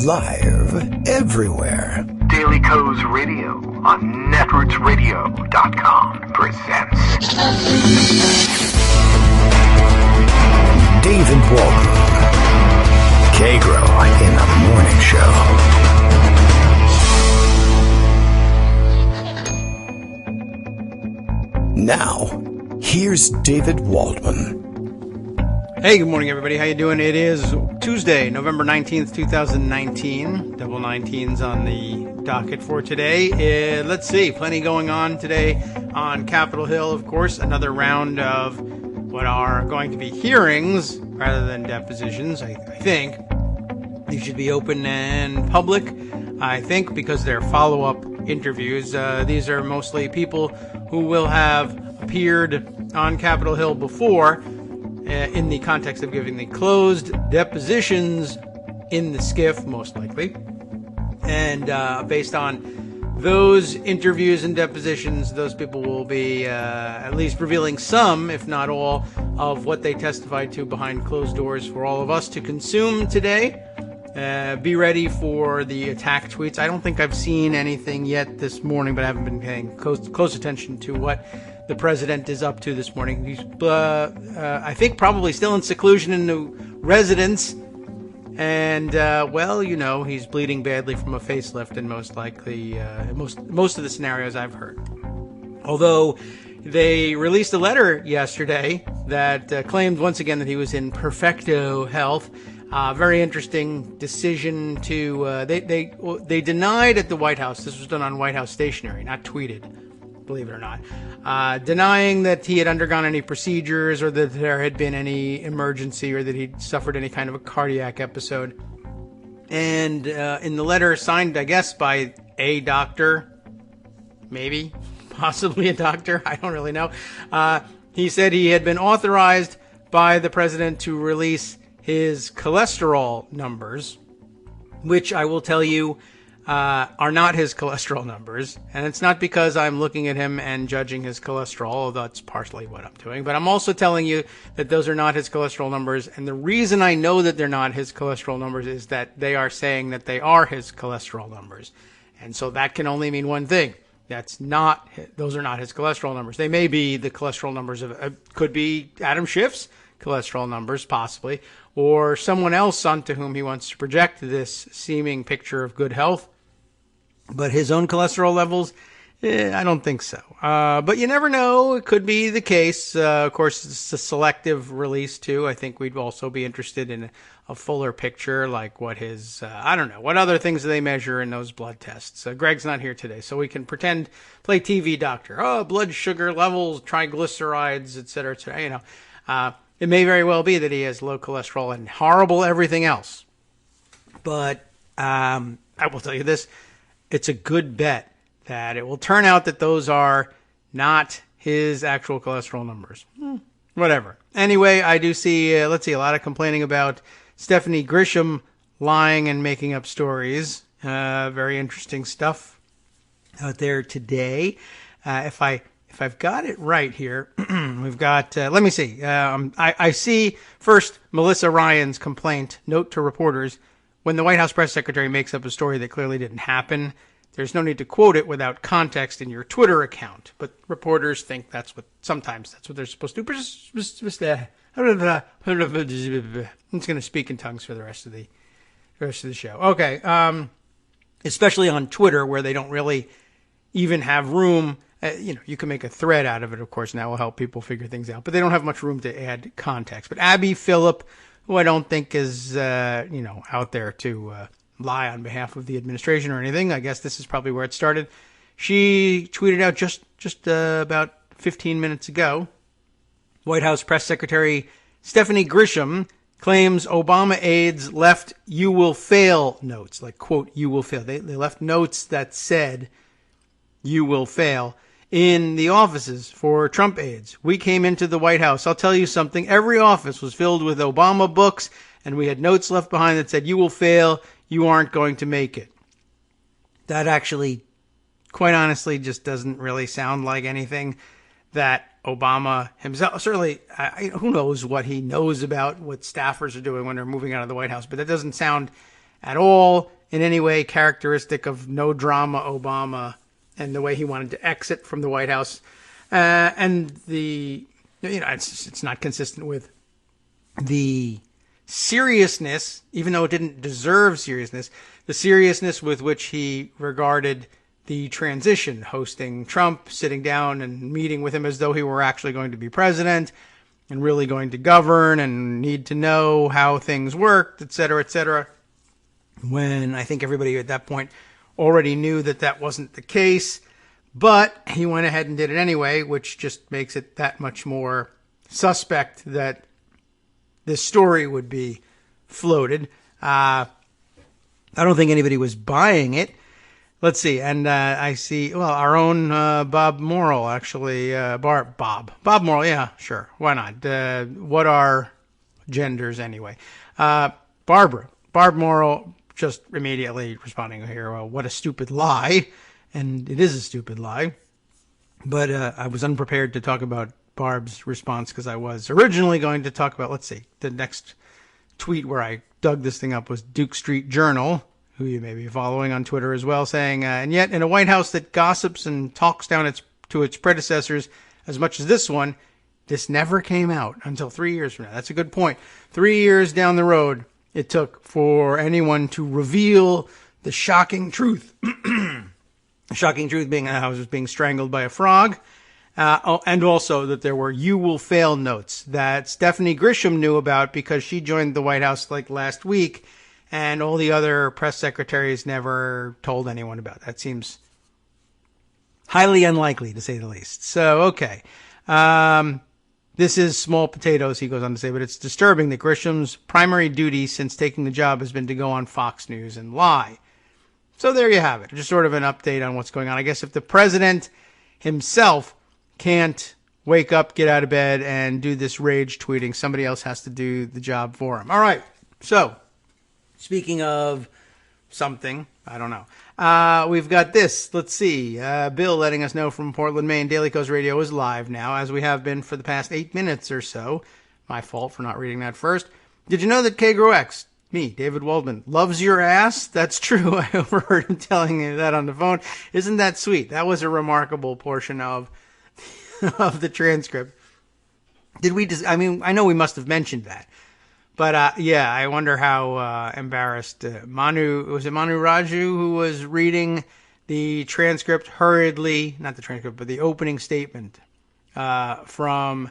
Live everywhere. Daily Co's Radio on netrootsradio.com presents David Walton. Kagro in the Morning Show. Now, here's David Waldman. Hey, good morning, everybody. How you doing? It is Tuesday, November 19th, 2019. Double 19s on the docket for today. Let's see. Plenty going on today on Capitol Hill, of course. Another round of what are going to be hearings rather than depositions, I think. These should be open and public, I think, because they're follow-up interviews. These are mostly people who will have appeared on Capitol Hill before, in the context of giving the closed depositions in the SCIF, most likely. And based on those interviews and depositions, those people will be at least revealing some, if not all, of what they testified to behind closed doors for all of us to consume today. Be ready for the attack tweets. I don't think I've seen anything yet this morning, but I haven't been paying close attention to what the president is up to this morning. He's, I think, probably still in seclusion in the residence. And, well, you know, he's bleeding badly from a facelift in most likely, most of the scenarios I've heard. Although they released a letter yesterday that claimed once again that he was in perfecto health. Very interesting decision to, they denied at the White House, this was done on White House stationery, not tweeted, believe it or not, denying that he had undergone any procedures or that there had been any emergency or that he'd suffered any kind of a cardiac episode. And in the letter signed, I guess, by a doctor, maybe, possibly a doctor, I don't really know, he said he had been authorized by the president to release his cholesterol numbers, which I will tell you are not his cholesterol numbers. And it's not because I'm looking at him and judging his cholesterol, although that's partially what I'm doing. But I'm also telling you that those are not his cholesterol numbers. And the reason I know that they're not his cholesterol numbers is that they are saying that they are his cholesterol numbers. And so that can only mean one thing. Those are not his cholesterol numbers. They may be the cholesterol numbers of, could be Adam Schiff's cholesterol numbers, possibly, or someone else onto whom he wants to project this seeming picture of good health. But his own cholesterol levels, I don't think so. But you never know. It could be the case. Of course, it's a selective release, too. I think we'd also be interested in a fuller picture, like what his, I don't know, what other things do they measure in those blood tests? Greg's not here today, so we can play TV doctor. Oh, blood sugar levels, triglycerides, et cetera, you know. It may very well be that he has low cholesterol and horrible everything else. But I will tell you this. It's a good bet that it will turn out that those are not his actual cholesterol numbers. Whatever. Anyway, I do see, a lot of complaining about Stephanie Grisham lying and making up stories. Very interesting stuff out there today. If I've got it right here, we've got, let me see. I see first Melissa Ryan's complaint, note to reporters, when the White House press secretary makes up a story that clearly didn't happen, there's no need to quote it without context in your Twitter account. But reporters think sometimes that's what they're supposed to do. I'm just going to speak in tongues for the rest of the show. Okay. Especially on Twitter, where they don't really even have room. You can make a thread out of it, of course, and that will help people figure things out. But they don't have much room to add context. But Abby Phillip, who I don't think is, out there to lie on behalf of the administration or anything. I guess this is probably where it started. She tweeted out just about 15 minutes ago, White House Press Secretary Stephanie Grisham claims Obama aides left "you will fail" notes, like, quote, "you will fail." They left notes that said, "you will fail," in the offices for Trump aides. We came into the White House. I'll tell you something. Every office was filled with Obama books, and we had notes left behind that said, "You will fail. You aren't going to make it." That actually, quite honestly, just doesn't really sound like anything that Obama himself, certainly, who knows what he knows about what staffers are doing when they're moving out of the White House, but that doesn't sound at all in any way characteristic of no drama Obama and the way he wanted to exit from the White House. And it's not consistent with the seriousness, even though it didn't deserve seriousness, the seriousness with which he regarded the transition, hosting Trump, sitting down and meeting with him as though he were actually going to be president and really going to govern and need to know how things worked, et cetera, when I think everybody at that point already knew that that wasn't the case. But he went ahead and did it anyway, which just makes it that much more suspect that this story would be floated. I don't think anybody was buying it. Let's see. And I see, well, our own Bob Morrill, actually. Bob Morrill, yeah, sure. Why not? What are genders anyway? Barb Morrill just immediately responding here, well, what a stupid lie. And it is a stupid lie. But I was unprepared to talk about Barb's response because I was originally going to talk about, let's see, the next tweet where I dug this thing up was Duke Street Journal, who you may be following on Twitter as well, saying, and yet in a White House that gossips and talks down to its predecessors as much as this one, this never came out until 3 years from now. That's a good point. 3 years down the road, it took for anyone to reveal the shocking truth. The shocking truth being that I was being strangled by a frog. And also that there were "you will fail" notes that Stephanie Grisham knew about because she joined the White House like last week, and all the other press secretaries never told anyone about. That seems highly unlikely, to say the least. So, okay. This is small potatoes, he goes on to say, but it's disturbing that Grisham's primary duty since taking the job has been to go on Fox News and lie. So there you have it. Just sort of an update on what's going on. I guess if the president himself can't wake up, get out of bed, and do this rage tweeting, somebody else has to do the job for him. All right. So, speaking of something, I don't know. We've got this. Let's see. Bill letting us know from Portland, Maine. Daily Kos Radio is live now, as we have been for the past 8 minutes or so. My fault for not reading that first. Did you know that Kagro X, me, David Waldman, loves your ass? That's true. I overheard him telling you that on the phone. Isn't that sweet? That was a remarkable portion of the transcript. Did we I mean, I know we must have mentioned that. But, yeah, I wonder how embarrassed Manu Raju, who was reading the transcript hurriedly, not the transcript, but the opening statement from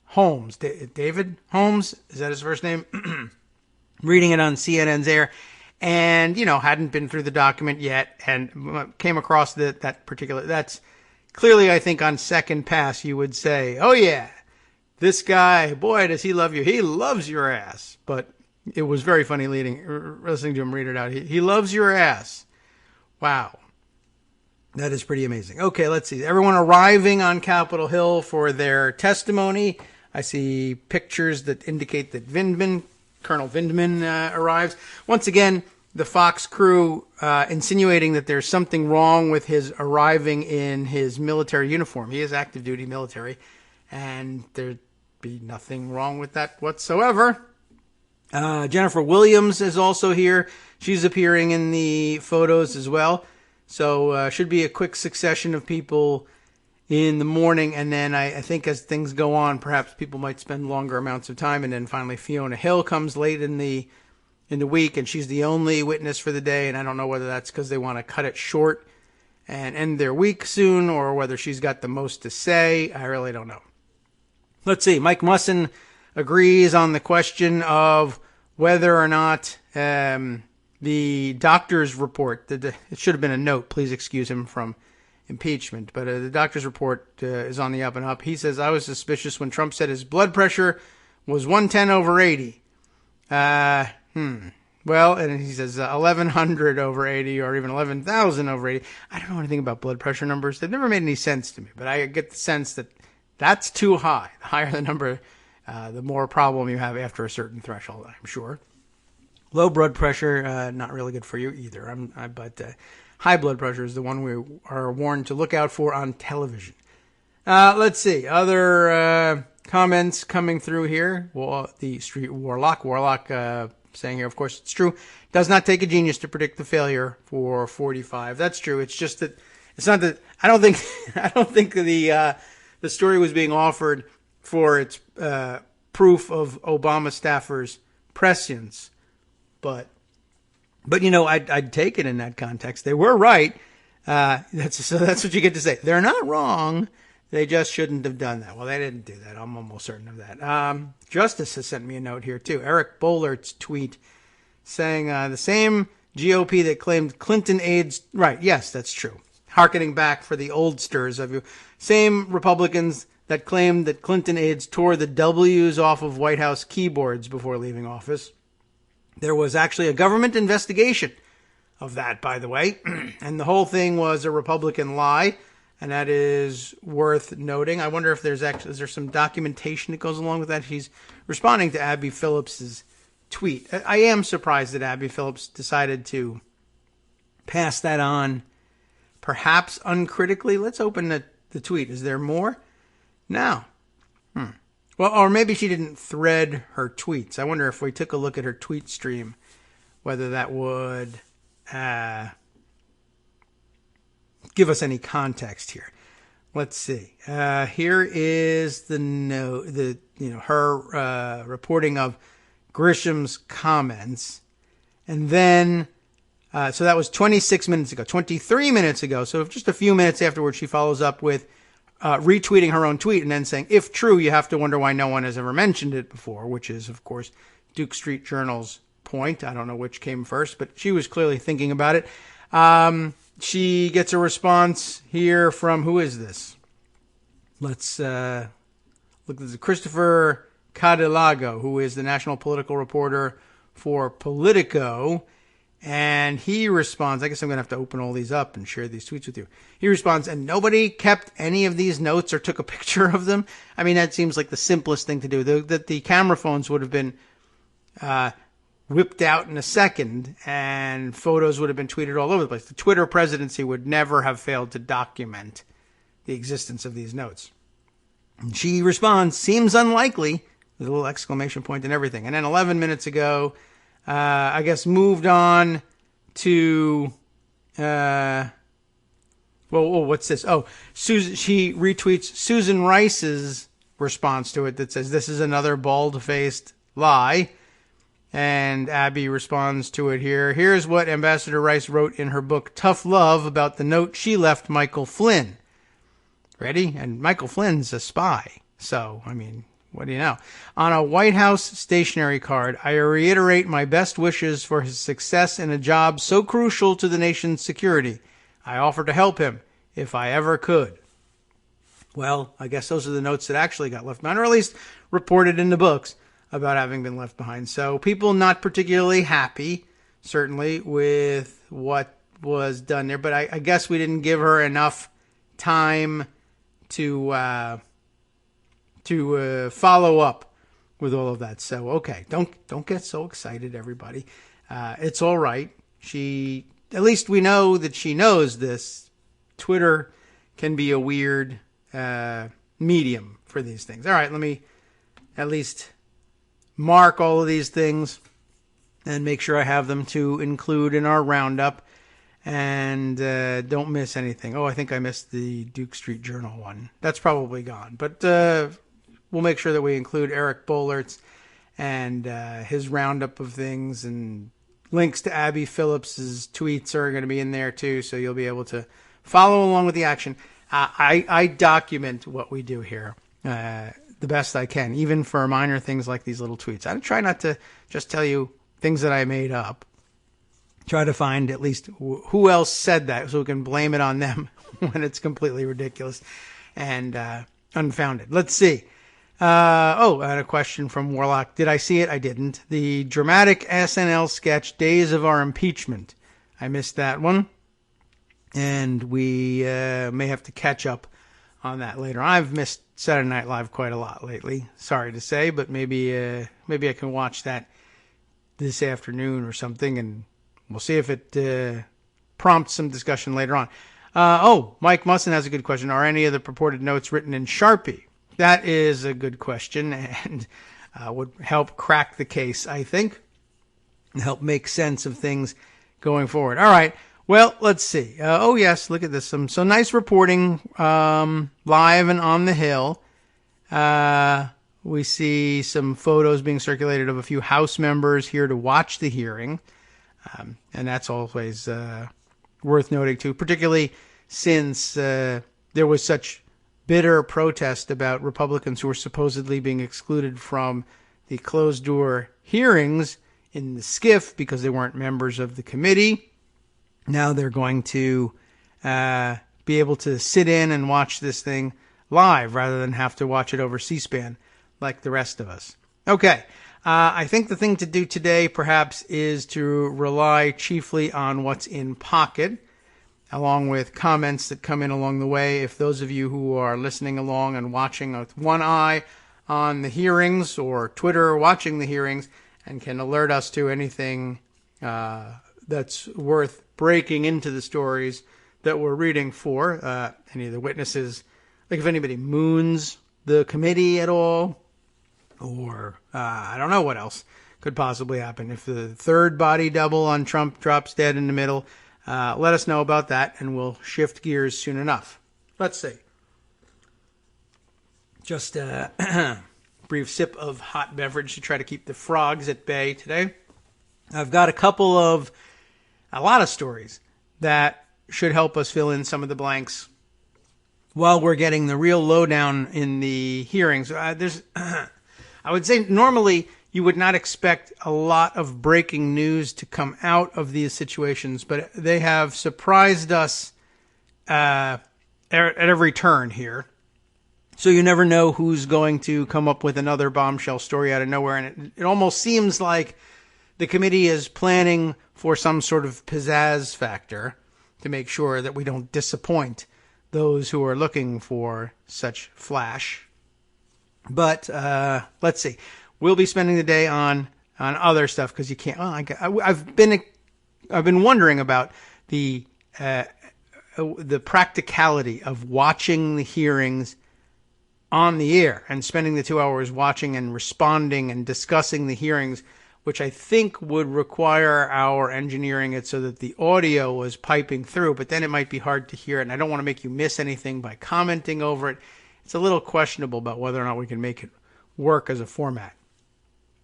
Holmes. David Holmes? Is that his first name? Reading it on CNN's air, and, hadn't been through the document yet, and came across that's clearly, I think, on second pass, you would say, oh, yeah, this guy, boy, does he love you. He loves your ass. But it was very funny listening to him read it out. He loves your ass. Wow. That is pretty amazing. Okay, let's see. Everyone arriving on Capitol Hill for their testimony. I see pictures that indicate that Colonel Vindman arrives. Once again, the Fox crew insinuating that there's something wrong with his arriving in his military uniform. He is active duty military, and there'd be nothing wrong with that whatsoever. Jennifer Williams is also here. She's appearing in the photos as well. So should be a quick succession of people in the morning, and then I think as things go on, perhaps people might spend longer amounts of time, and then finally Fiona Hill comes late in the week, and she's the only witness for the day, and I don't know whether that's because they want to cut it short and end their week soon, or whether she's got the most to say. I really don't know. Let's see. Mike Musson agrees on the question of whether or not the doctor's report, it should have been a note, please excuse him from impeachment, but the doctor's report is on the up and up. He says, I was suspicious when Trump said his blood pressure was 110/80. Well, and he says 1,100/80 or even 11,000/80. I don't know anything about blood pressure numbers. They've never made any sense to me, but I get the sense that that's too high. The higher the number, the more problem you have after a certain threshold, I'm sure. Low blood pressure, not really good for you either. But high blood pressure is the one we are warned to look out for on television. Let's see. Other comments coming through here. Well, the Street Warlock saying here, of course, it's true. Does not take a genius to predict the failure for 45. That's true. It's just that it's not that I don't think the story was being offered for its proof of Obama staffers' prescience, but I'd take it in that context. They were right. That's what you get to say. They're not wrong. They just shouldn't have done that. Well, they didn't do that. I'm almost certain of that. Justice has sent me a note here, too. Eric Bollert's tweet saying the same GOP that claimed Clinton aides. Right, yes, that's true. Harkening back for the oldsters of you. Same Republicans that claimed that Clinton aides tore the W's off of White House keyboards before leaving office. There was actually a government investigation of that, by the way. And the whole thing was a Republican lie. And that is worth noting. I wonder if is there some documentation that goes along with that. He's responding to Abby Phillips's tweet. I am surprised that Abby Phillips decided to pass that on, perhaps uncritically. Let's open the tweet. Is there more? No. Well, or maybe she didn't thread her tweets. I wonder if we took a look at her tweet stream, whether that would give us any context here. Let's see. Here is the note, her reporting of Grisham's comments, and then so that was 26 minutes ago, 23 minutes ago. So just a few minutes afterwards, she follows up with retweeting her own tweet and then saying, "If true, you have to wonder why no one has ever mentioned it before," which is, of course, Duke Street Journal's point. I don't know which came first, but she was clearly thinking about it. She gets a response here from, who is this? Let's look. This is Christopher Cadillago, who is the national political reporter for Politico. And he responds, I guess I'm going to have to open all these up and share these tweets with you. He responds, and nobody kept any of these notes or took a picture of them. I mean, that seems like the simplest thing to do. The camera phones would have been whipped out in a second, and photos would have been tweeted all over the place. The Twitter presidency would never have failed to document the existence of these notes. And she responds, seems unlikely, with a little exclamation point and everything. And then 11 minutes ago, I guess moved on to, what's this? Oh, she retweets Susan Rice's response to it that says, "This is another bald-faced lie." And Abby responds to it here. Here's what Ambassador Rice wrote in her book, Tough Love, about the note she left Michael Flynn. Ready? And Michael Flynn's a spy. So, I mean, what do you know? On a White House stationery card, I reiterate my best wishes for his success in a job so crucial to the nation's security. I offer to help him if I ever could. Well, I guess those are the notes that actually got left behind, or at least reported in the books about having been left behind. So people not particularly happy, certainly, with what was done there. But I guess we didn't give her enough time to follow up with all of that. So, okay, don't get so excited, everybody. It's all right. At least we know that she knows this. Twitter can be a weird medium for these things. All right, let me at least mark all of these things and make sure I have them to include in our roundup, and don't miss anything. Oh, I think I missed the Duke Street Journal one. That's probably gone, but we'll make sure that we include Eric Bollert's and his roundup of things, and links to Abby Phillips's tweets are going to be in there too, so you'll be able to follow along with the action. I document what we do here the best I can, even for minor things like these little tweets. I try not to just tell you things that I made up. Try to find at least who else said that so we can blame it on them when it's completely ridiculous and unfounded. Let's see. I had a question from Warlock. Did I see it? I didn't. The dramatic SNL sketch, Days of Our Impeachment. I missed that one. And we may have to catch up on that later. I've missed Saturday Night Live quite a lot lately. Sorry to say, but maybe I can watch that this afternoon or something, and we'll see if it prompts some discussion later on. Mike Musson has a good question. Are any of the purported notes written in Sharpie? That is a good question, and would help crack the case, I think. and help make sense of things going forward. All right. Well, let's see. Oh, yes. Look at this. Some nice reporting live and on the Hill. We see some photos being circulated of a few House members here to watch the hearing. And that's always worth noting, too, particularly since there was such bitter protest about Republicans who were supposedly being excluded from the closed-door hearings in the SCIF because they weren't members of the committee. Now they're going to be able to sit in and watch this thing live rather than have to watch it over C-SPAN like the rest of us. Okay. I think the thing to do today perhaps is to rely chiefly on what's in pocket, along with comments that come in along the way. If those of you who are listening along and watching with one eye on the hearings or Twitter watching the hearings and can alert us to anything that's worth breaking into the stories that we're reading for, any of the witnesses, like if anybody moons the committee at all, or I don't know what else could possibly happen. If the third body double on Trump drops dead in the middle, let us know about that, and we'll shift gears soon enough. Let's see. Just a brief sip of hot beverage to try to keep the frogs at bay today. I've got a lot of stories that should help us fill in some of the blanks while we're getting the real lowdown in the hearings. I would say normally you would not expect a lot of breaking news to come out of these situations, but they have surprised us at every turn here. So you never know who's going to come up with another bombshell story out of nowhere. And it almost seems like the committee is planning for some sort of pizzazz factor to make sure that we don't disappoint those who are looking for such flash. But let's see. We'll be spending the day on other stuff because you can't. I've been wondering about the practicality of watching the hearings on the air and spending the 2 hours watching and responding and discussing the hearings, which I think would require our engineering it so that the audio was piping through, but then it might be hard to hear it, and I don't want to make you miss anything by commenting over it. It's a little questionable about whether or not we can make it work as a format.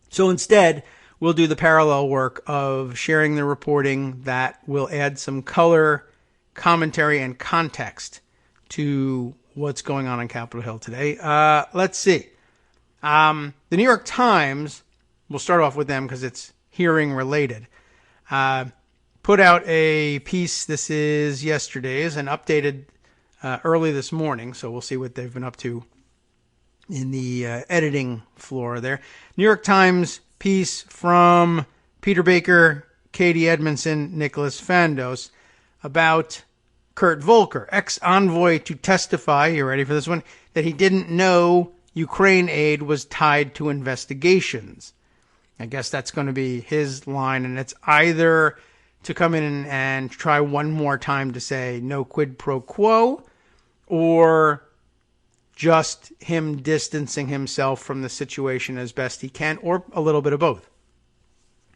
So instead, we'll do the parallel work of sharing the reporting that will add some color, commentary, and context to what's going on Capitol Hill today. Let's see. The New York Times, we'll start off with them because it's hearing related, put out a piece. This is yesterday's and updated early this morning, so we'll see what they've been up to in the editing floor there. New York Times piece from Peter Baker, Katie Edmondson, Nicholas Fandos about Kurt Volker, ex-envoy to testify, you ready for this one, that he didn't know Ukraine aid was tied to investigations. I guess that's going to be his line, and it's either to come in and try one more time to say no quid pro quo, or just him distancing himself from the situation as best he can, or a little bit of both.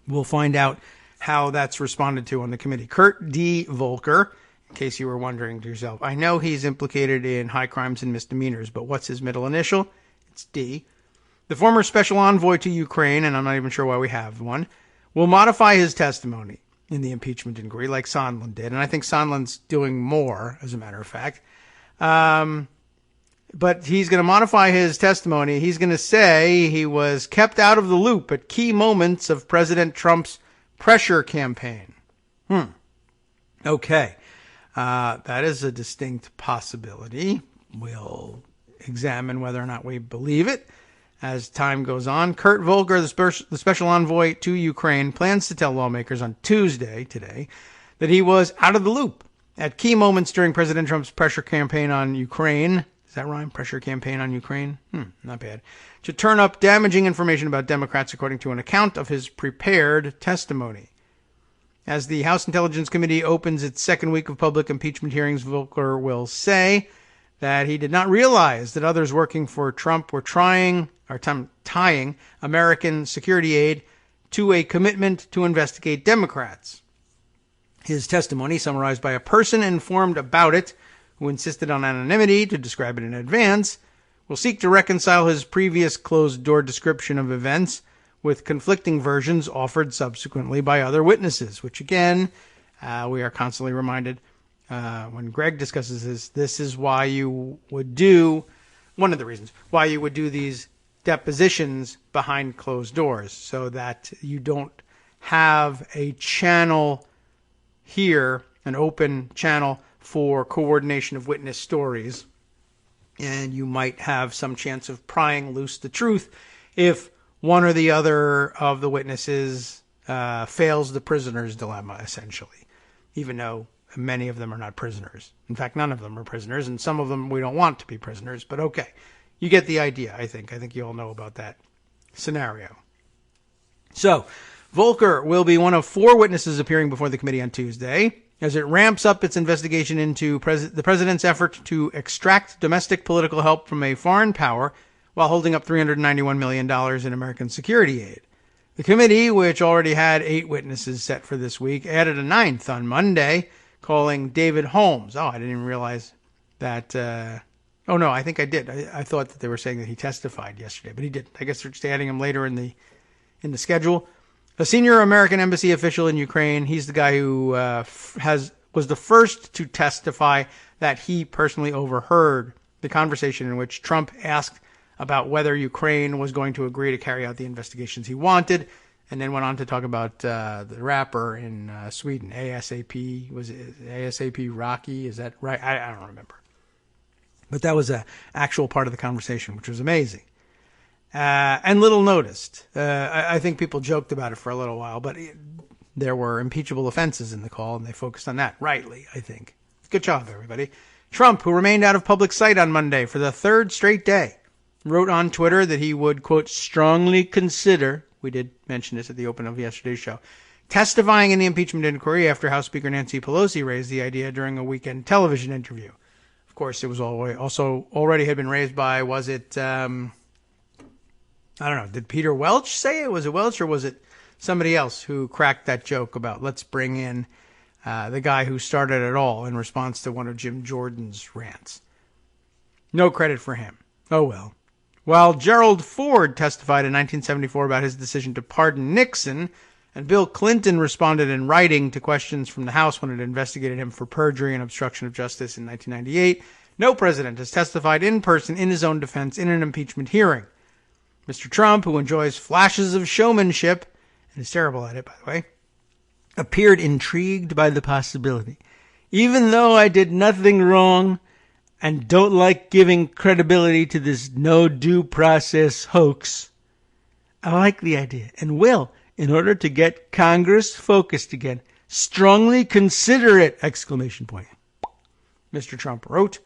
We'll find out how that's responded to on the committee. Kurt D. Volker, in case you were wondering to yourself, I know he's implicated in high crimes and misdemeanors, but what's his middle initial? It's D. The former special envoy to Ukraine, and I'm not even sure why we have one, will modify his testimony in the impeachment inquiry like Sondland did. And I think Sondland's doing more, as a matter of fact. But he's going to modify his testimony. He's going to say he was kept out of the loop at key moments of President Trump's pressure campaign. Okay. That is a distinct possibility. We'll examine whether or not we believe it as time goes on. Kurt Volker, the special envoy to Ukraine, plans to tell lawmakers on Tuesday, today, that he was out of the loop at key moments during President Trump's pressure campaign on Ukraine. Does that rhyme? Pressure campaign on Ukraine? Not bad. To turn up damaging information about Democrats, according to an account of his prepared testimony. As the House Intelligence Committee opens its second week of public impeachment hearings, Volker will say that he did not realize that others working for Trump were tying American security aid to a commitment to investigate Democrats. His testimony, summarized by a person informed about it, who insisted on anonymity to describe it in advance, will seek to reconcile his previous closed-door description of events with conflicting versions offered subsequently by other witnesses, which again, we are constantly reminded when Greg discusses this is why you would do, one of the reasons, why you would do these depositions behind closed doors, so that you don't have a channel here, an open channel for coordination of witness stories, and you might have some chance of prying loose the truth if one or the other of the witnesses fails the prisoner's dilemma, essentially, even though many of them are not prisoners. In fact, none of them are prisoners, and some of them we don't want to be prisoners, but okay. You get the idea, I think. I think you all know about that scenario. So, Volker will be one of 4 witnesses appearing before the committee on Tuesday as it ramps up its investigation into the president's effort to extract domestic political help from a foreign power while holding up $391 million in American security aid. The committee, which already had 8 witnesses set for this week, added a 9th on Monday, calling David Holmes. Oh, I didn't even realize that. Oh, no, I think I did. I thought that they were saying that he testified yesterday, but he didn't. I guess they're just adding him later in the schedule. A senior American embassy official in Ukraine. He's the guy who was the first to testify that he personally overheard the conversation in which Trump asked about whether Ukraine was going to agree to carry out the investigations he wanted, and then went on to talk about the rapper in Sweden, ASAP. Was it ASAP Rocky? Is that right? I don't remember. But that was an actual part of the conversation, which was amazing. And little noticed. I think people joked about it for a little while, but there were impeachable offenses in the call, and they focused on that rightly, I think. Good job, everybody. Trump, who remained out of public sight on Monday for the 3rd straight day, wrote on Twitter that he would, quote, strongly consider, we did mention this at the open of yesterday's show, testifying in the impeachment inquiry after House Speaker Nancy Pelosi raised the idea during a weekend television interview. Of course, it was also already had been raised by, was it, I don't know, did Peter Welch say it? Was it Welch, or was it somebody else who cracked that joke about let's bring in the guy who started it all in response to one of Jim Jordan's rants? No credit for him. Oh, well. While Gerald Ford testified in 1974 about his decision to pardon Nixon, and Bill Clinton responded in writing to questions from the House when it investigated him for perjury and obstruction of justice in 1998, no president has testified in person in his own defense in an impeachment hearing. Mr. Trump, who enjoys flashes of showmanship, and is terrible at it, by the way, appeared intrigued by the possibility. Even though I did nothing wrong and don't like giving credibility to this no due process hoax, I like the idea and will, in order to get Congress focused again, strongly consider it! Exclamation point. Mr. Trump wrote.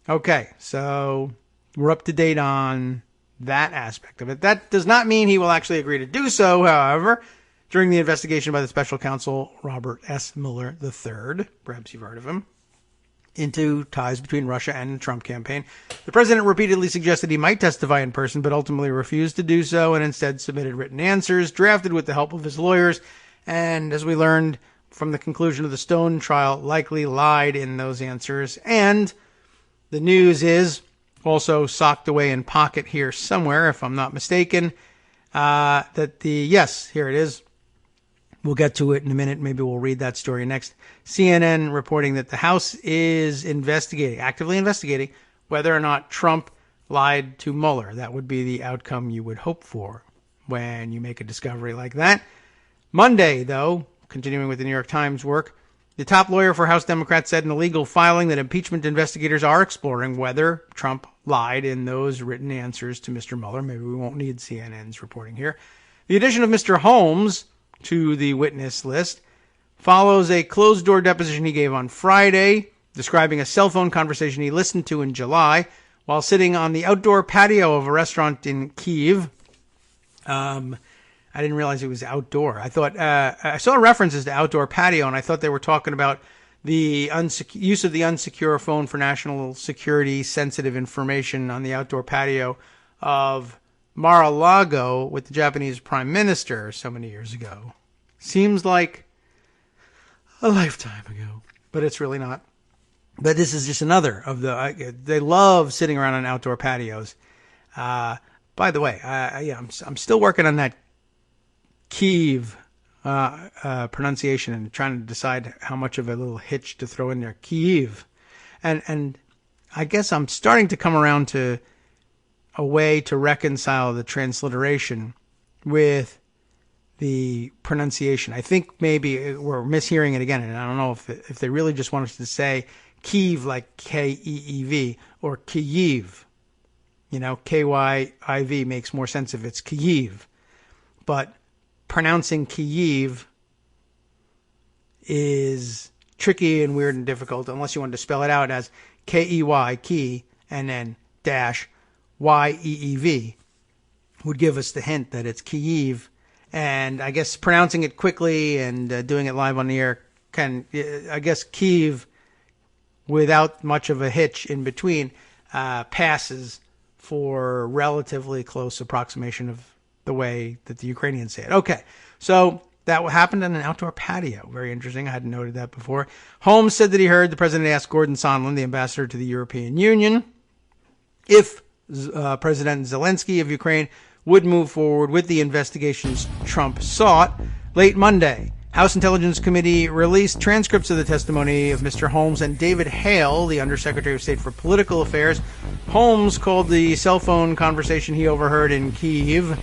Okay, so we're up to date on that aspect of it. That does not mean he will actually agree to do so, however. During the investigation by the special counsel Robert S. Mueller III, perhaps you've heard of him, into ties between Russia and the Trump campaign, the president repeatedly suggested he might testify in person, but ultimately refused to do so and instead submitted written answers drafted with the help of his lawyers, and as we learned from the conclusion of the Stone trial, likely lied in those answers. And the news is also socked away in pocket here somewhere, if I'm not mistaken, that yes, here it is. We'll get to it in a minute. Maybe we'll read that story next. CNN reporting that the House is actively investigating, whether or not Trump lied to Mueller. That would be the outcome you would hope for when you make a discovery like that. Monday, though, continuing with the New York Times work, the top lawyer for House Democrats said in a legal filing that impeachment investigators are exploring whether Trump lied in those written answers to Mr. Mueller. Maybe we won't need CNN's reporting here. The addition of Mr. Holmes to the witness list follows a closed-door deposition he gave on Friday, describing a cell phone conversation he listened to in July while sitting on the outdoor patio of a restaurant in Kyiv. I didn't realize it was outdoor. I thought I saw references to outdoor patio, and I thought they were talking about the use of the unsecure phone for national security sensitive information on the outdoor patio of Mar-a-Lago with the Japanese Prime Minister so many years ago. Seems like a lifetime ago, but it's really not. But this is just another of they love sitting around on outdoor patios. By the way, I'm still working on that Kiev pronunciation and trying to decide how much of a little hitch to throw in there. Kiev. And I guess I'm starting to come around to a way to reconcile the transliteration with the pronunciation. I think maybe we're mishearing it again, and I don't know if they really just want us to say Kiev like K-E-E-V or Kyiv. You know, K-Y-I-V makes more sense if it's Kyiv. But pronouncing Kyiv is tricky and weird and difficult unless you want to spell it out as K-E-Y, key, and then dash Y-E-E-V would give us the hint that it's Kyiv. And I guess pronouncing it quickly and doing it live on the air I guess Kyiv, without much of a hitch in between, passes for relatively close approximation of the way that the Ukrainians say it. Okay, so that happened on an outdoor patio. Very interesting. I hadn't noted that before. Holmes said that he heard the president ask Gordon Sondland, the ambassador to the European Union, if President Zelensky of Ukraine would move forward with the investigations Trump sought. Late Monday, House Intelligence Committee released transcripts of the testimony of Mr. Holmes and David Hale, the Undersecretary of State for Political Affairs. Holmes called the cell phone conversation he overheard in Kyiv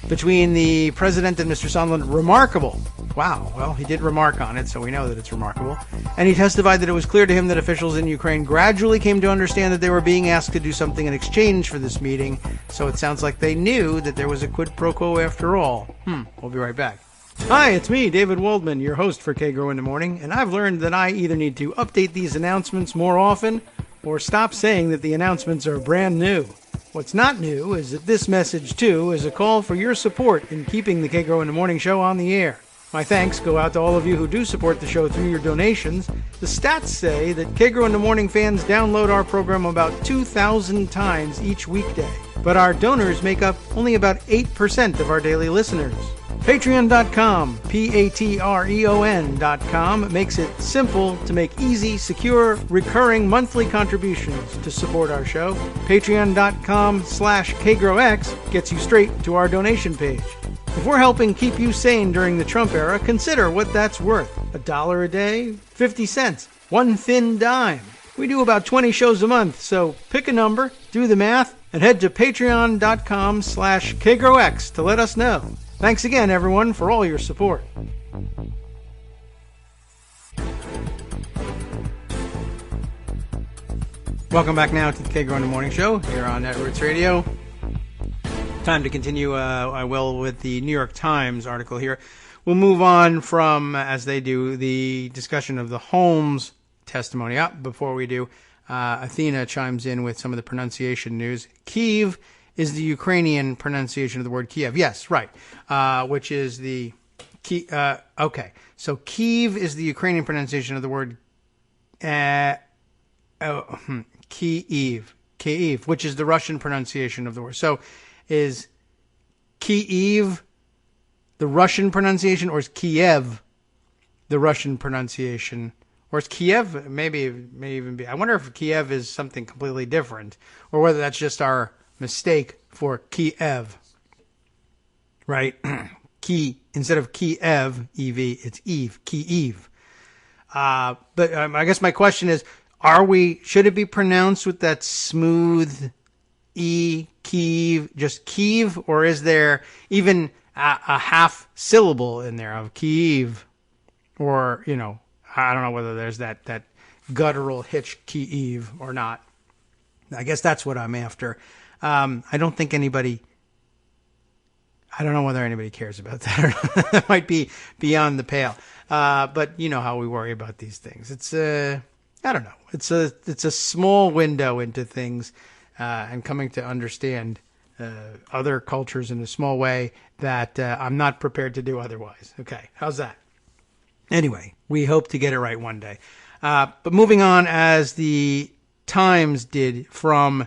between the president and Mr. Sondland remarkable. Wow, well, he did remark on it, so we know that it's remarkable. And he testified that it was clear to him that officials in Ukraine gradually came to understand that they were being asked to do something in exchange for this meeting, so it sounds like they knew that there was a quid pro quo after all. We'll be right back. Hi, it's me, David Waldman, your host for Kagro in the Morning, and I've learned that I either need to update these announcements more often or stop saying that the announcements are brand new. What's not new is that this message, too, is a call for your support in keeping the Kagro in the Morning show on the air. My thanks go out to all of you who do support the show through your donations. The stats say that Kagro in the Morning fans download our program about 2,000 times each weekday, but our donors make up only about 8% of our daily listeners. Patreon.com, Patreon.com, makes it simple to make easy, secure, recurring monthly contributions to support our show. Patreon.com/KagroX gets you straight to our donation page. If we're helping keep you sane during the Trump era, consider what that's worth. $1 a day? 50 cents? One thin dime? We do about 20 shows a month, so pick a number, do the math, and head to Patreon.com/KagroX to let us know. Thanks again, everyone, for all your support. Welcome back now to the Kagro in the Morning Show here on Networks Radio. Time to continue, with the New York Times article here. We'll move on from, as they do, the discussion of the Holmes testimony. Before we do, Athena chimes in with some of the pronunciation news. Kyiv is the Ukrainian pronunciation of the word Kiev. Yes, right. Which is the okay. So Kyiv is the Ukrainian pronunciation of the word Kyiv, which is the Russian pronunciation of the word. So is Kyiv the Russian pronunciation, or is Kiev the Russian pronunciation? Or is Kiev, may even be. I wonder if Kiev is something completely different, or whether that's just our mistake for Kiev, right? Instead of Kiev, E-V, it's Eve, Kiev. But I guess my question is, should it be pronounced with that smooth E, Kiev, just Kiev, or is there even a half syllable in there of Kiev? Or, I don't know whether there's that guttural hitch, Kiev, or not. I guess that's what I'm after. I don't know whether anybody cares about that or not. That might be beyond the pale. But you know how we worry about these things. It's I don't know. It's a small window into things, and coming to understand other cultures in a small way that I'm not prepared to do otherwise. Okay, how's that? Anyway, we hope to get it right one day. But moving on, as the Times did from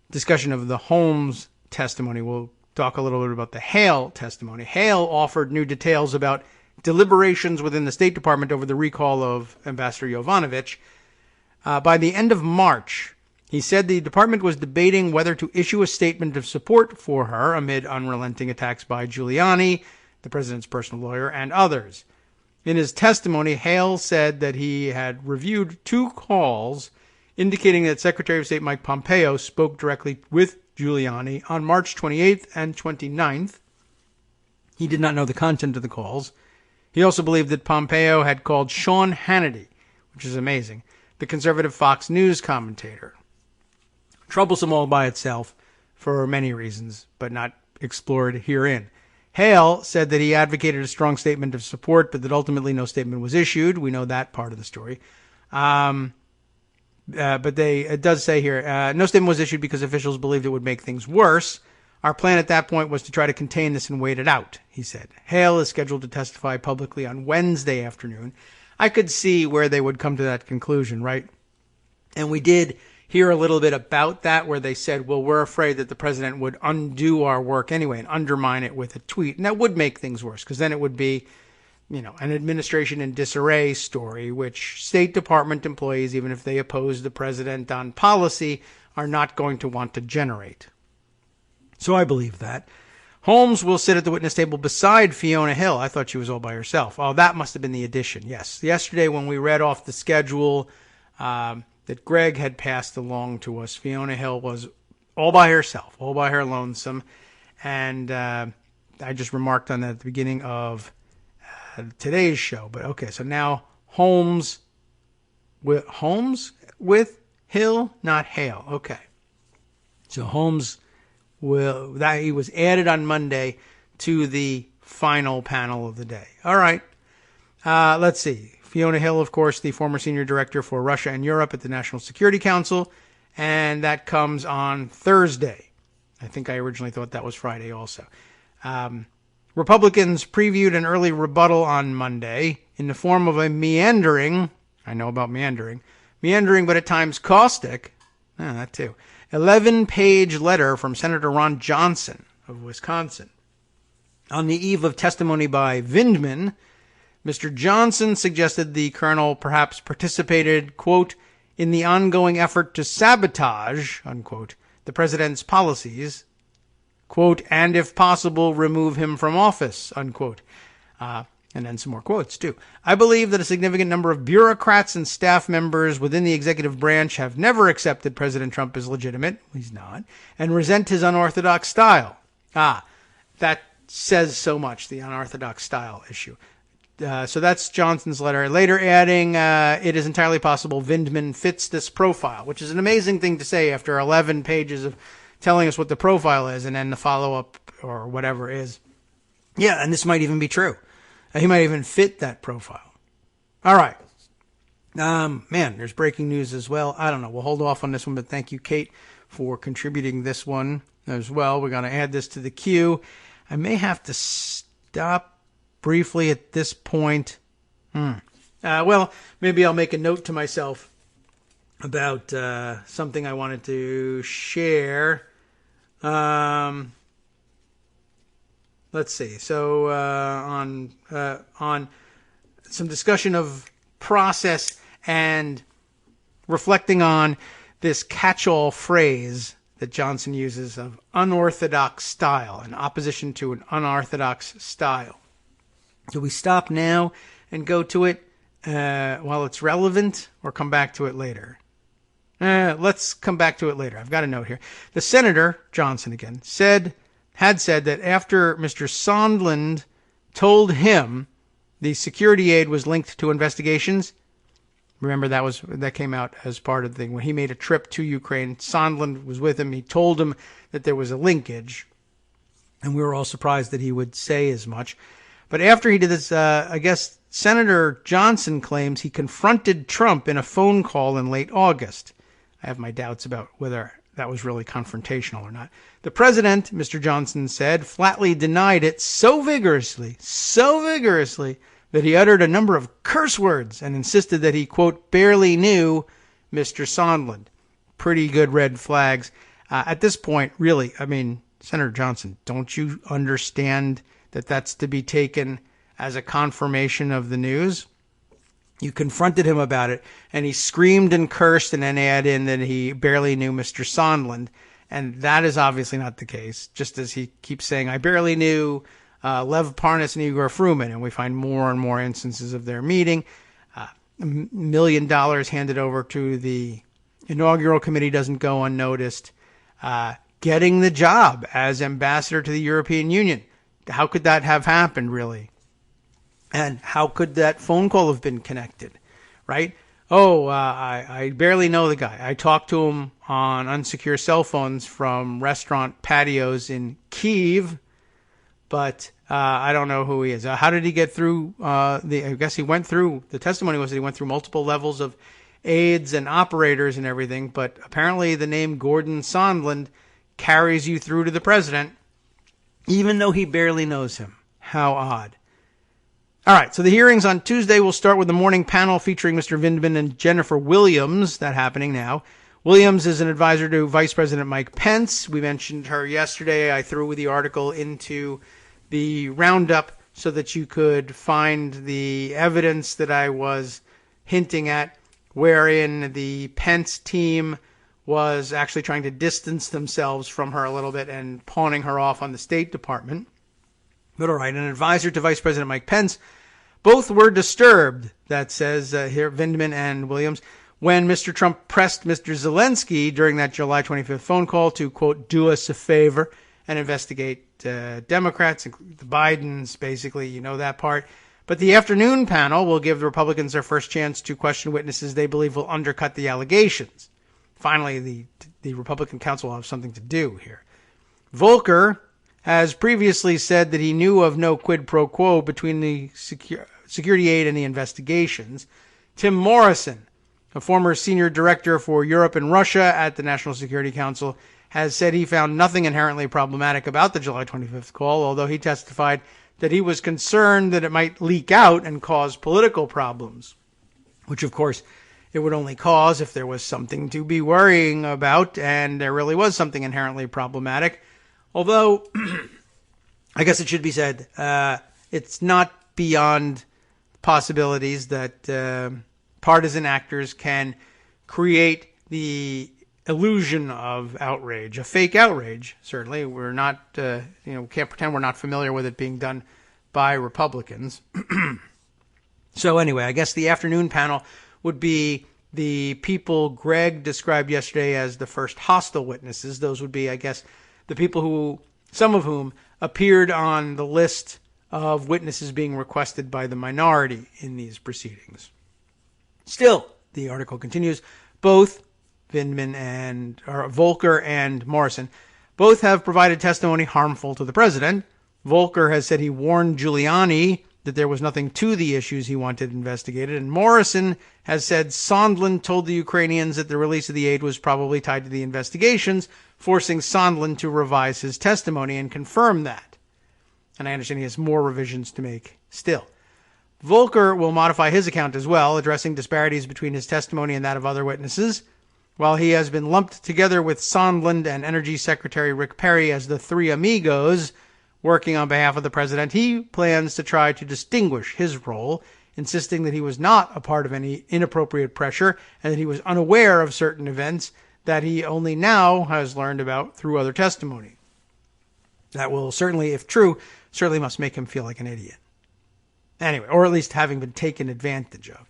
discussion of the Holmes testimony, we'll talk a little bit about the Hale testimony. Hale offered new details about deliberations within the State Department over the recall of Ambassador Jovanovic. By the end of March, he said the department was debating whether to issue a statement of support for her amid unrelenting attacks by Giuliani, the president's personal lawyer, and others. In his testimony, Hale said that he had reviewed 2 calls indicating that Secretary of State Mike Pompeo spoke directly with Giuliani on March 28th and 29th. He did not know the content of the calls. He also believed that Pompeo had called Sean Hannity, which is amazing, the conservative Fox News commentator. Troublesome all by itself for many reasons, but not explored herein. Hale said that he advocated a strong statement of support, but that ultimately no statement was issued. We know that part of the story. But it does say here, no statement was issued because officials believed it would make things worse. Our plan at that point was to try to contain this and wait it out, he said. Hale is scheduled to testify publicly on Wednesday afternoon. I could see where they would come to that conclusion, right? And we did hear a little bit about that, where they said, well, we're afraid that the president would undo our work anyway and undermine it with a tweet. And that would make things worse, because then it would be, an administration in disarray story, which State Department employees, even if they oppose the president on policy, are not going to want to generate. So I believe that. Holmes will sit at the witness table beside Fiona Hill. I thought she was all by herself. Oh, that must have been the addition. Yes. Yesterday when we read off the schedule that Greg had passed along to us, Fiona Hill was all by herself, all by her lonesome. And I just remarked on that at the beginning of today's show. But okay, so now Holmes with Hill, not Hale. Okay. So Holmes he was added on Monday to the final panel of the day. All right. Let's see. Fiona Hill, of course, the former senior director for Russia and Europe at the National Security Council, and that comes on Thursday. I think I originally thought that was Friday also. Republicans previewed an early rebuttal on Monday in the form of a meandering, I know about meandering, but at times caustic, that too, 11-page letter from Senator Ron Johnson of Wisconsin. On the eve of testimony by Vindman, Mr. Johnson suggested the colonel perhaps participated, quote, in the ongoing effort to sabotage, unquote, the president's policies, quote, and if possible, remove him from office, unquote. And then some more quotes, too. I believe that a significant number of bureaucrats and staff members within the executive branch have never accepted President Trump as legitimate, he's not, and resent his unorthodox style. That says so much, the unorthodox style issue. So that's Johnson's letter. Later adding, it is entirely possible Vindman fits this profile, which is an amazing thing to say after 11 pages of telling us what the profile is, and then the follow-up or whatever is. Yeah, and this might even be true. He might even fit that profile. All right. Man, there's breaking news as well. I don't know. We'll hold off on this one, but thank you, Kate, for contributing this one as well. We're going to add this to the queue. I may have to stop briefly at this point. Well, maybe I'll make a note to myself about something I wanted to share. Let's see. So on some discussion of process and reflecting on this catch-all phrase that Johnson uses of unorthodox style, in opposition to an unorthodox style. Do we stop now and go to it while it's relevant, or come back to it later? Let's come back to it later. I've got a note here. The Senator, Johnson again, had said that after Mr. Sondland told him the security aid was linked to investigations, remember that came out as part of the thing. When he made a trip to Ukraine, Sondland was with him. He told him that there was a linkage, and we were all surprised that he would say as much. But after he did this, I guess Senator Johnson claims he confronted Trump in a phone call in late August. I have my doubts about whether that was really confrontational or not. The president, Mr. Johnson said, flatly denied it so vigorously, that he uttered a number of curse words and insisted that he, quote, barely knew Mr. Sondland. Pretty good red flags. At this point, really, I mean, Senator Johnson, don't you understand that that's to be taken as a confirmation of the news? You confronted him about it, and he screamed and cursed and then add in that he barely knew Mr. Sondland. And that is obviously not the case, just as he keeps saying, I barely knew Lev Parnas and Igor Fruman. And we find more and more instances of their meeting. $1 million handed over to the inaugural committee doesn't go unnoticed. Getting the job as ambassador to the European Union. How could that have happened, really? And how could that phone call have been connected, right? Oh, I barely know the guy. I talked to him on unsecure cell phones from restaurant patios in Kyiv, but I don't know who he is. How did he get through? I guess he went through, the testimony was that he went through multiple levels of aides and operators and everything, but apparently the name Gordon Sondland carries you through to the president, even though he barely knows him. How odd. All right, so the hearings on Tuesday will start with the morning panel featuring Mr. Vindman and Jennifer Williams. That happening now. Williams is an advisor to Vice President Mike Pence. We mentioned her yesterday. I threw the article into the roundup so that you could find the evidence that I was hinting at, wherein the Pence team was actually trying to distance themselves from her a little bit and pawning her off on the State Department. But all right, an advisor to Vice President Mike Pence. Both were disturbed, that says here, Vindman and Williams, when Mr. Trump pressed Mr. Zelensky during that July 25th phone call to, quote, do us a favor and investigate Democrats, the Bidens, basically, you know that part. But the afternoon panel will give the Republicans their first chance to question witnesses they believe will undercut the allegations. Finally, the Republican counsel will have something to do here. Volker has previously said that he knew of no quid pro quo between the security aid and the investigations. Tim Morrison, a former senior director for Europe and Russia at the National Security Council, has said he found nothing inherently problematic about the July 25th call, although he testified that he was concerned that it might leak out and cause political problems, which, of course, it would only cause if there was something to be worrying about, and there really was something inherently problematic. Although, I guess it should be said, it's not beyond possibilities that partisan actors can create the illusion of outrage, a fake outrage, certainly. We're not, can't pretend we're not familiar with it being done by Republicans. So anyway, I guess the afternoon panel would be the people Greg described yesterday as the first hostile witnesses. Those would be, I guess, the people who, some of whom, appeared on the list of witnesses being requested by the minority in these proceedings. Still, the article continues, both Volker and Morrison both have provided testimony harmful to the president. Volker has said he warned Giuliani that there was nothing to the issues he wanted investigated, and Morrison has said Sondland told the Ukrainians that the release of the aid was probably tied to the investigations, forcing Sondland to revise his testimony and confirm that. And I understand he has more revisions to make still. Volker will modify his account as well, addressing disparities between his testimony and that of other witnesses. While he has been lumped together with Sondland and Energy Secretary Rick Perry as the three amigos working on behalf of the president, he plans to try to distinguish his role, insisting that he was not a part of any inappropriate pressure and that he was unaware of certain events that he only now has learned about through other testimony. That will certainly, if true, certainly must make him feel like an idiot. Anyway, or at least having been taken advantage of.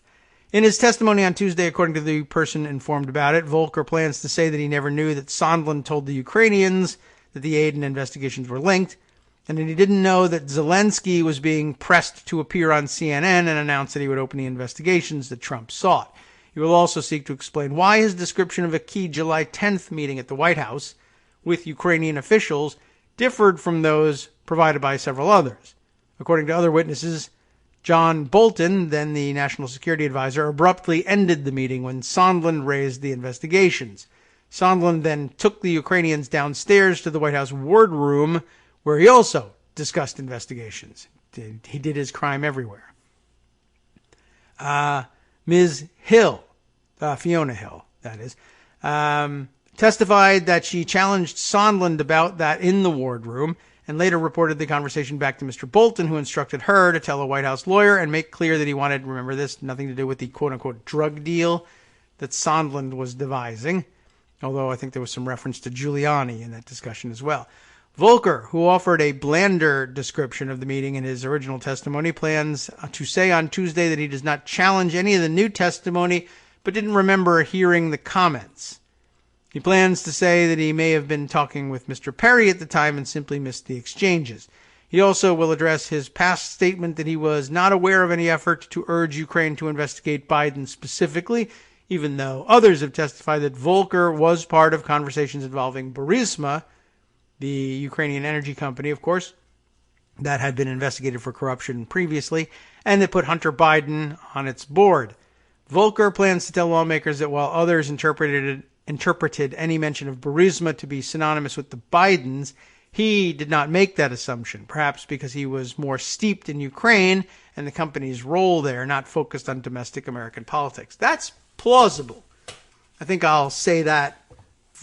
In his testimony on Tuesday, according to the person informed about it, Volker plans to say that he never knew that Sondland told the Ukrainians that the aid and investigations were linked, and that he didn't know that Zelensky was being pressed to appear on CNN and announce that he would open the investigations that Trump sought. He will also seek to explain why his description of a key July 10th meeting at the White House with Ukrainian officials differed from those provided by several others. According to other witnesses, John Bolton, then the National Security Advisor, abruptly ended the meeting when Sondland raised the investigations. Sondland then took the Ukrainians downstairs to the White House wardroom, where he also discussed investigations. He did his crime everywhere. Ms. Hill, Fiona Hill, that is, testified that she challenged Sondland about that in the wardroom and later reported the conversation back to Mr. Bolton, who instructed her to tell a White House lawyer and make clear that he wanted, remember this, nothing to do with the quote-unquote drug deal that Sondland was devising, although I think there was some reference to Giuliani in that discussion as well. Volker, who offered a blander description of the meeting in his original testimony, plans to say on Tuesday that he does not challenge any of the new testimony, but didn't remember hearing the comments. He plans to say that he may have been talking with Mr. Perry at the time and simply missed the exchanges. He also will address his past statement that he was not aware of any effort to urge Ukraine to investigate Biden specifically, even though others have testified that Volker was part of conversations involving Burisma, the Ukrainian energy company, of course, that had been investigated for corruption previously, and that put Hunter Biden on its board. Volker plans to tell lawmakers that while others interpreted any mention of Burisma to be synonymous with the Bidens, he did not make that assumption, perhaps because he was more steeped in Ukraine and the company's role there, not focused on domestic American politics. That's plausible. I think I'll say that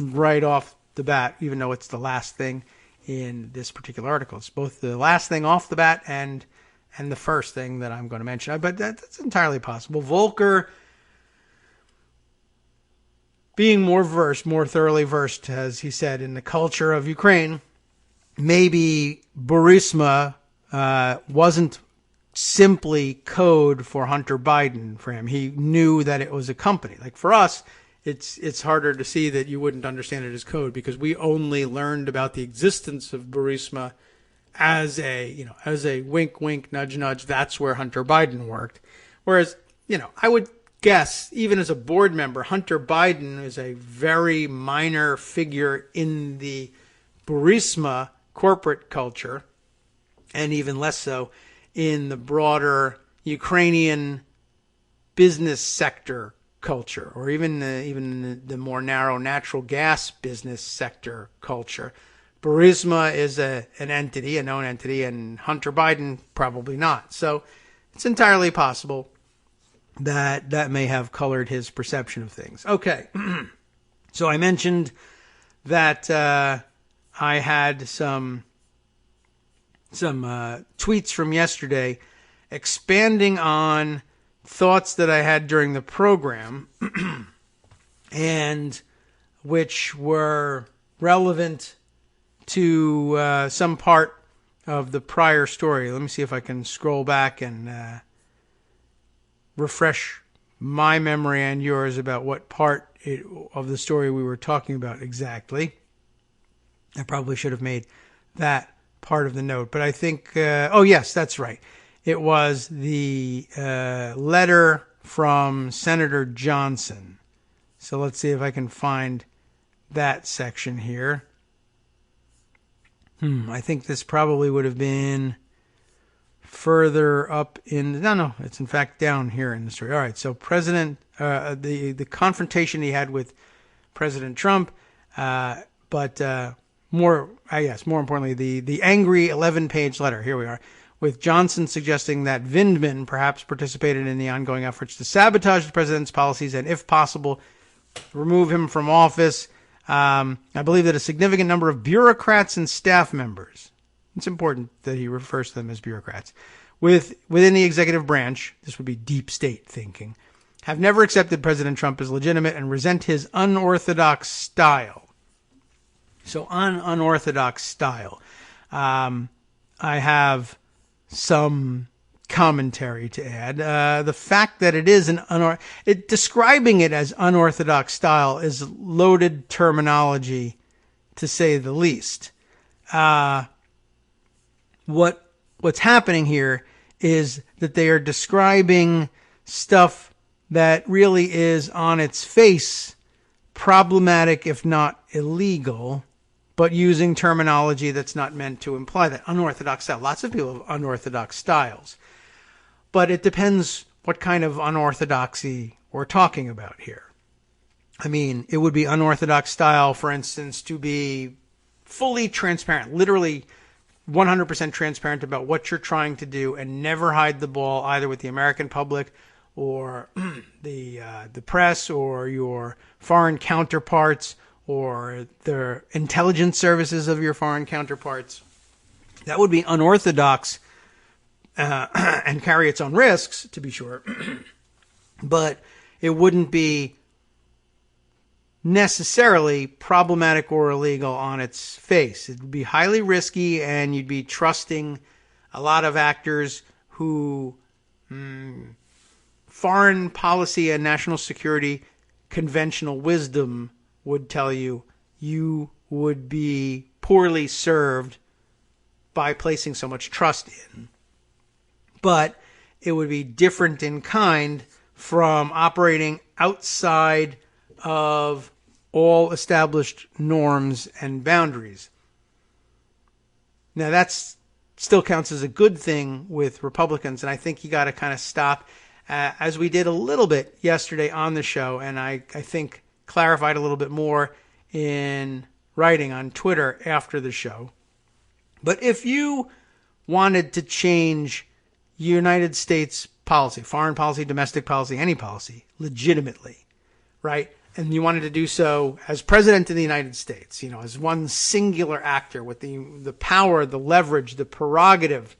right off the bat, even though it's the last thing in this particular article. It's both the last thing off the bat and the first thing that I'm going to mention. But that's entirely possible. Volker, being more thoroughly versed, as he said, in the culture of Ukraine, maybe Burisma wasn't simply code for Hunter Biden for him. He knew that it was a company. Like for us, it's harder to see that you wouldn't understand it as code because we only learned about the existence of Burisma as a wink, wink, nudge, nudge. That's where Hunter Biden worked. Whereas, I would guess, even as a board member, Hunter Biden is a very minor figure in the Burisma corporate culture, and even less so in the broader Ukrainian business sector culture, or even the more narrow natural gas business sector culture. Burisma is a known entity, and Hunter Biden probably not. So it's entirely possible that may have colored his perception of things. Okay, so I mentioned that I had some tweets from yesterday expanding on thoughts that I had during the program and which were relevant to some part of the prior story. Let me see if I can scroll back and refresh my memory and yours about what part of the story we were talking about exactly. I probably should have made that part of the note, but I think, oh yes, that's right. It was the letter from Senator Johnson. So let's see if I can find that section here. I think this probably would have been further up in, no, it's in fact down here in the story. All right, so the confrontation he had with President Trump, but more importantly, the angry 11-page letter. Here we are, with Johnson suggesting that Vindman perhaps participated in the ongoing efforts to sabotage the president's policies and, if possible, remove him from office. I believe that a significant number of bureaucrats and staff members, it's important that he refers to them as bureaucrats, within the executive branch, this would be deep state thinking, have never accepted President Trump as legitimate and resent his unorthodox style. So on unorthodox style, I have some commentary to add. The fact that it is describing it as unorthodox style is loaded terminology, to say the least. What's happening here is that they are describing stuff that really is on its face problematic, if not illegal, but using terminology that's not meant to imply that. Unorthodox style. Lots of people have unorthodox styles. But it depends what kind of unorthodoxy we're talking about here. I mean, it would be unorthodox style, for instance, to be fully transparent, literally 100% transparent about what you're trying to do and never hide the ball either with the American public or the press or your foreign counterparts or the intelligence services of your foreign counterparts. That would be unorthodox and carry its own risks, to be sure. But it wouldn't be necessarily problematic or illegal on its face. It would be highly risky, and you'd be trusting a lot of actors who foreign policy and national security conventional wisdom would tell you would be poorly served by placing so much trust in. But it would be different in kind from operating outside of all established norms and boundaries. Now, that still counts as a good thing with Republicans, and I think you got to kind of stop, as we did a little bit yesterday on the show, and I think clarified a little bit more in writing on Twitter after the show. But if you wanted to change United States policy, foreign policy, domestic policy, any policy, legitimately, right? And you wanted to do so as president of the United States, as one singular actor with the power, the leverage, the prerogative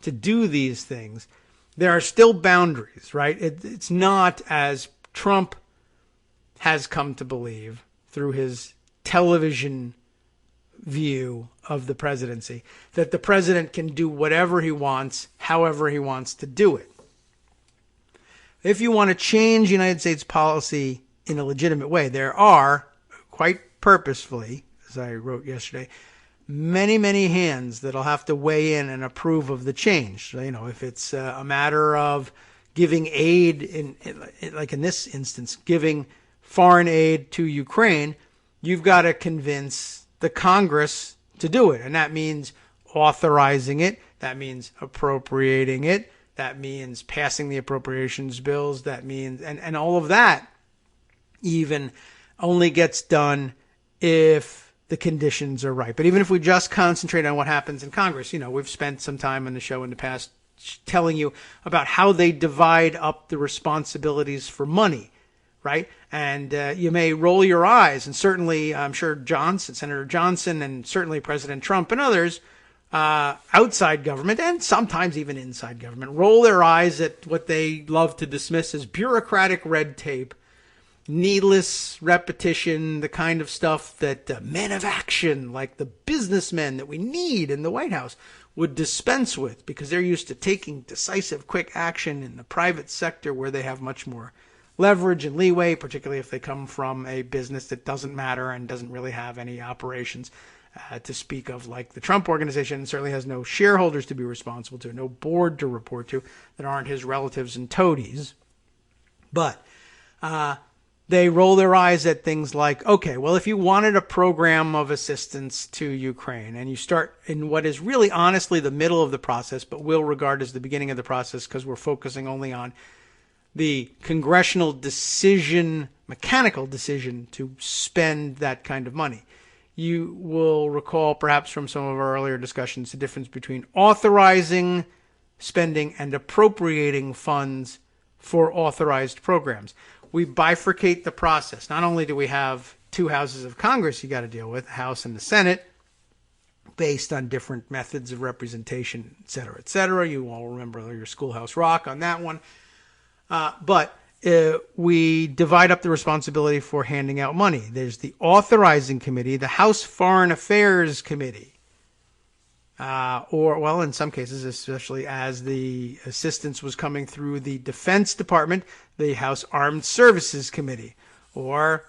to do these things, there are still boundaries, right? It's not, as Trump has come to believe through his television view of the presidency, that the president can do whatever he wants, however he wants to do it. If you want to change United States policy in a legitimate way, there are, quite purposefully, as I wrote yesterday, many, many hands that'll have to weigh in and approve of the change. If it's a matter of giving aid, like in this instance, giving foreign aid to Ukraine, you've got to convince the Congress to do it. And that means authorizing it. That means appropriating it. That means passing the appropriations bills. That means, and all of that even only gets done if the conditions are right. But even if we just concentrate on what happens in Congress, we've spent some time on the show in the past telling you about how they divide up the responsibilities for money, right? And you may roll your eyes, and certainly I'm sure Senator Johnson, and certainly President Trump and others outside government, and sometimes even inside government, roll their eyes at what they love to dismiss as bureaucratic red tape, needless repetition, the kind of stuff that men of action, like the businessmen that we need in the White House, would dispense with, because they're used to taking decisive, quick action in the private sector where they have much more leverage and leeway, particularly if they come from a business that doesn't matter and doesn't really have any operations to speak of, like the Trump organization, and certainly has no shareholders to be responsible to, no board to report to that aren't his relatives and toadies. But they roll their eyes at things like, okay, well, if you wanted a program of assistance to Ukraine, and you start in what is really honestly the middle of the process, but we'll regard as the beginning of the process because we're focusing only on the congressional decision, mechanical decision to spend that kind of money. You will recall perhaps from some of our earlier discussions the difference between authorizing spending and appropriating funds for authorized programs. We bifurcate the process. Not only do we have two houses of Congress you got to deal with, the House and the Senate, based on different methods of representation, et cetera, et cetera. You all remember your Schoolhouse Rock on that one. But we divide up the responsibility for handing out money. There's the authorizing committee, the House Foreign Affairs Committee, or, well, in some cases, especially as the assistance was coming through the Defense Department, the House Armed Services Committee, or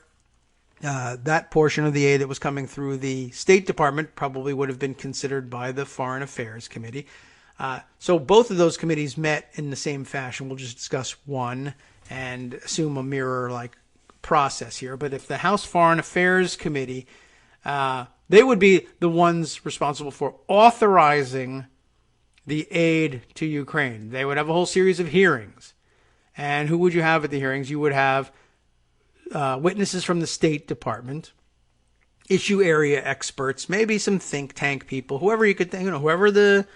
that portion of the aid that was coming through the State Department probably would have been considered by the Foreign Affairs Committee. So both of those committees met in the same fashion. We'll just discuss one and assume a mirror-like process here. But if the House Foreign Affairs Committee, they would be the ones responsible for authorizing the aid to Ukraine. They would have a whole series of hearings. And who would you have at the hearings? You would have witnesses from the State Department, issue area experts, maybe some think tank people, whoever you could think, whoever the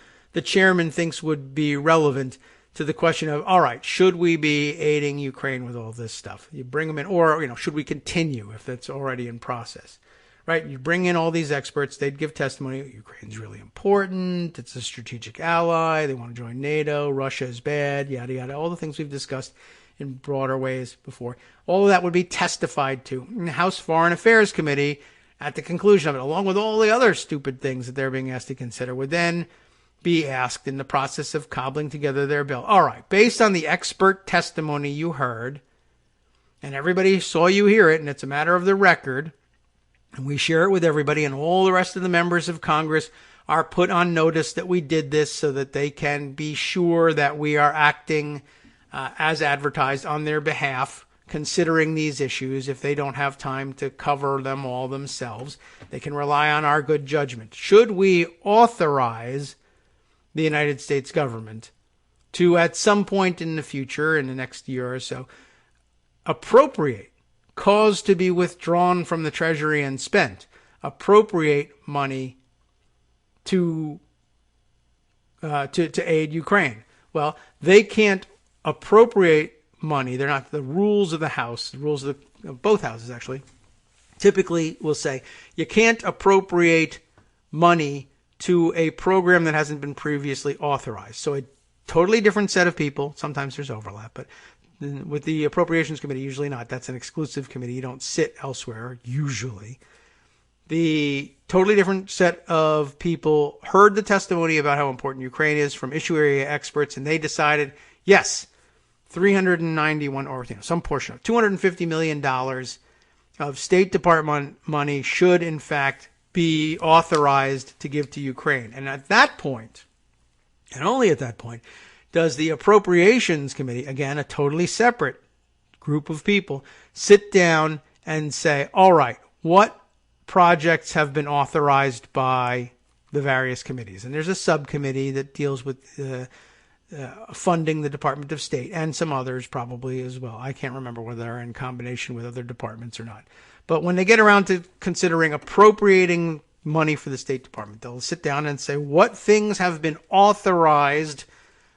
chairman thinks would be relevant to the question of, all right, should we be aiding Ukraine with all this stuff? You bring them in, or, should we continue if that's already in process? Right? You bring in all these experts, they'd give testimony. Ukraine's really important. It's a strategic ally. They want to join NATO. Russia is bad, yada, yada. All the things we've discussed in broader ways before. All of that would be testified to in the House Foreign Affairs Committee at the conclusion of it, along with all the other stupid things that they're being asked to consider, would then be asked in the process of cobbling together their bill. All right, based on the expert testimony you heard, and everybody saw you hear it, and it's a matter of the record, and we share it with everybody, and all the rest of the members of Congress are put on notice that we did this so that they can be sure that we are acting as advertised on their behalf, considering these issues. If they don't have time to cover them all themselves, they can rely on our good judgment. Should we authorize the United States government to, at some point in the future, in the next year or so, appropriate, cause to be withdrawn from the Treasury and spent, appropriate money to aid Ukraine? Well, they can't appropriate money. They're not the rules of the House, the rules of both houses actually, typically will say you can't appropriate money to a program that hasn't been previously authorized. So a totally different set of people. Sometimes there's overlap, but with the Appropriations Committee, usually not. That's an exclusive committee. You don't sit elsewhere, usually. The totally different set of people heard the testimony about how important Ukraine is from issue area experts, and they decided, yes, 391, or some portion of $250 million of State Department money should, in fact, be authorized to give to Ukraine. And at that point, and only at that point, does the Appropriations Committee, again, a totally separate group of people, sit down and say, all right, what projects have been authorized by the various committees? And there's a subcommittee that deals with funding the Department of State, and some others probably as well. I can't remember whether they're in combination with other departments or not. But when they get around to considering appropriating money for the State Department, they'll sit down and say, what things have been authorized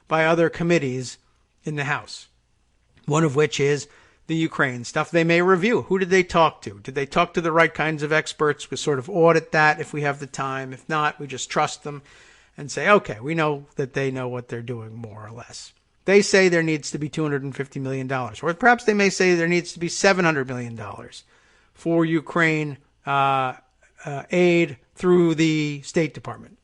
by other committees in the House? One of which is the Ukraine stuff. They may review. Who did they talk to? Did they talk to the right kinds of experts? We sort of audit that if we have the time. If not, we just trust them and say, okay, we know that they know what they're doing, more or less. They say there needs to be $250 million. Or perhaps they may say there needs to be $700 million for Ukraine aid through the State Department.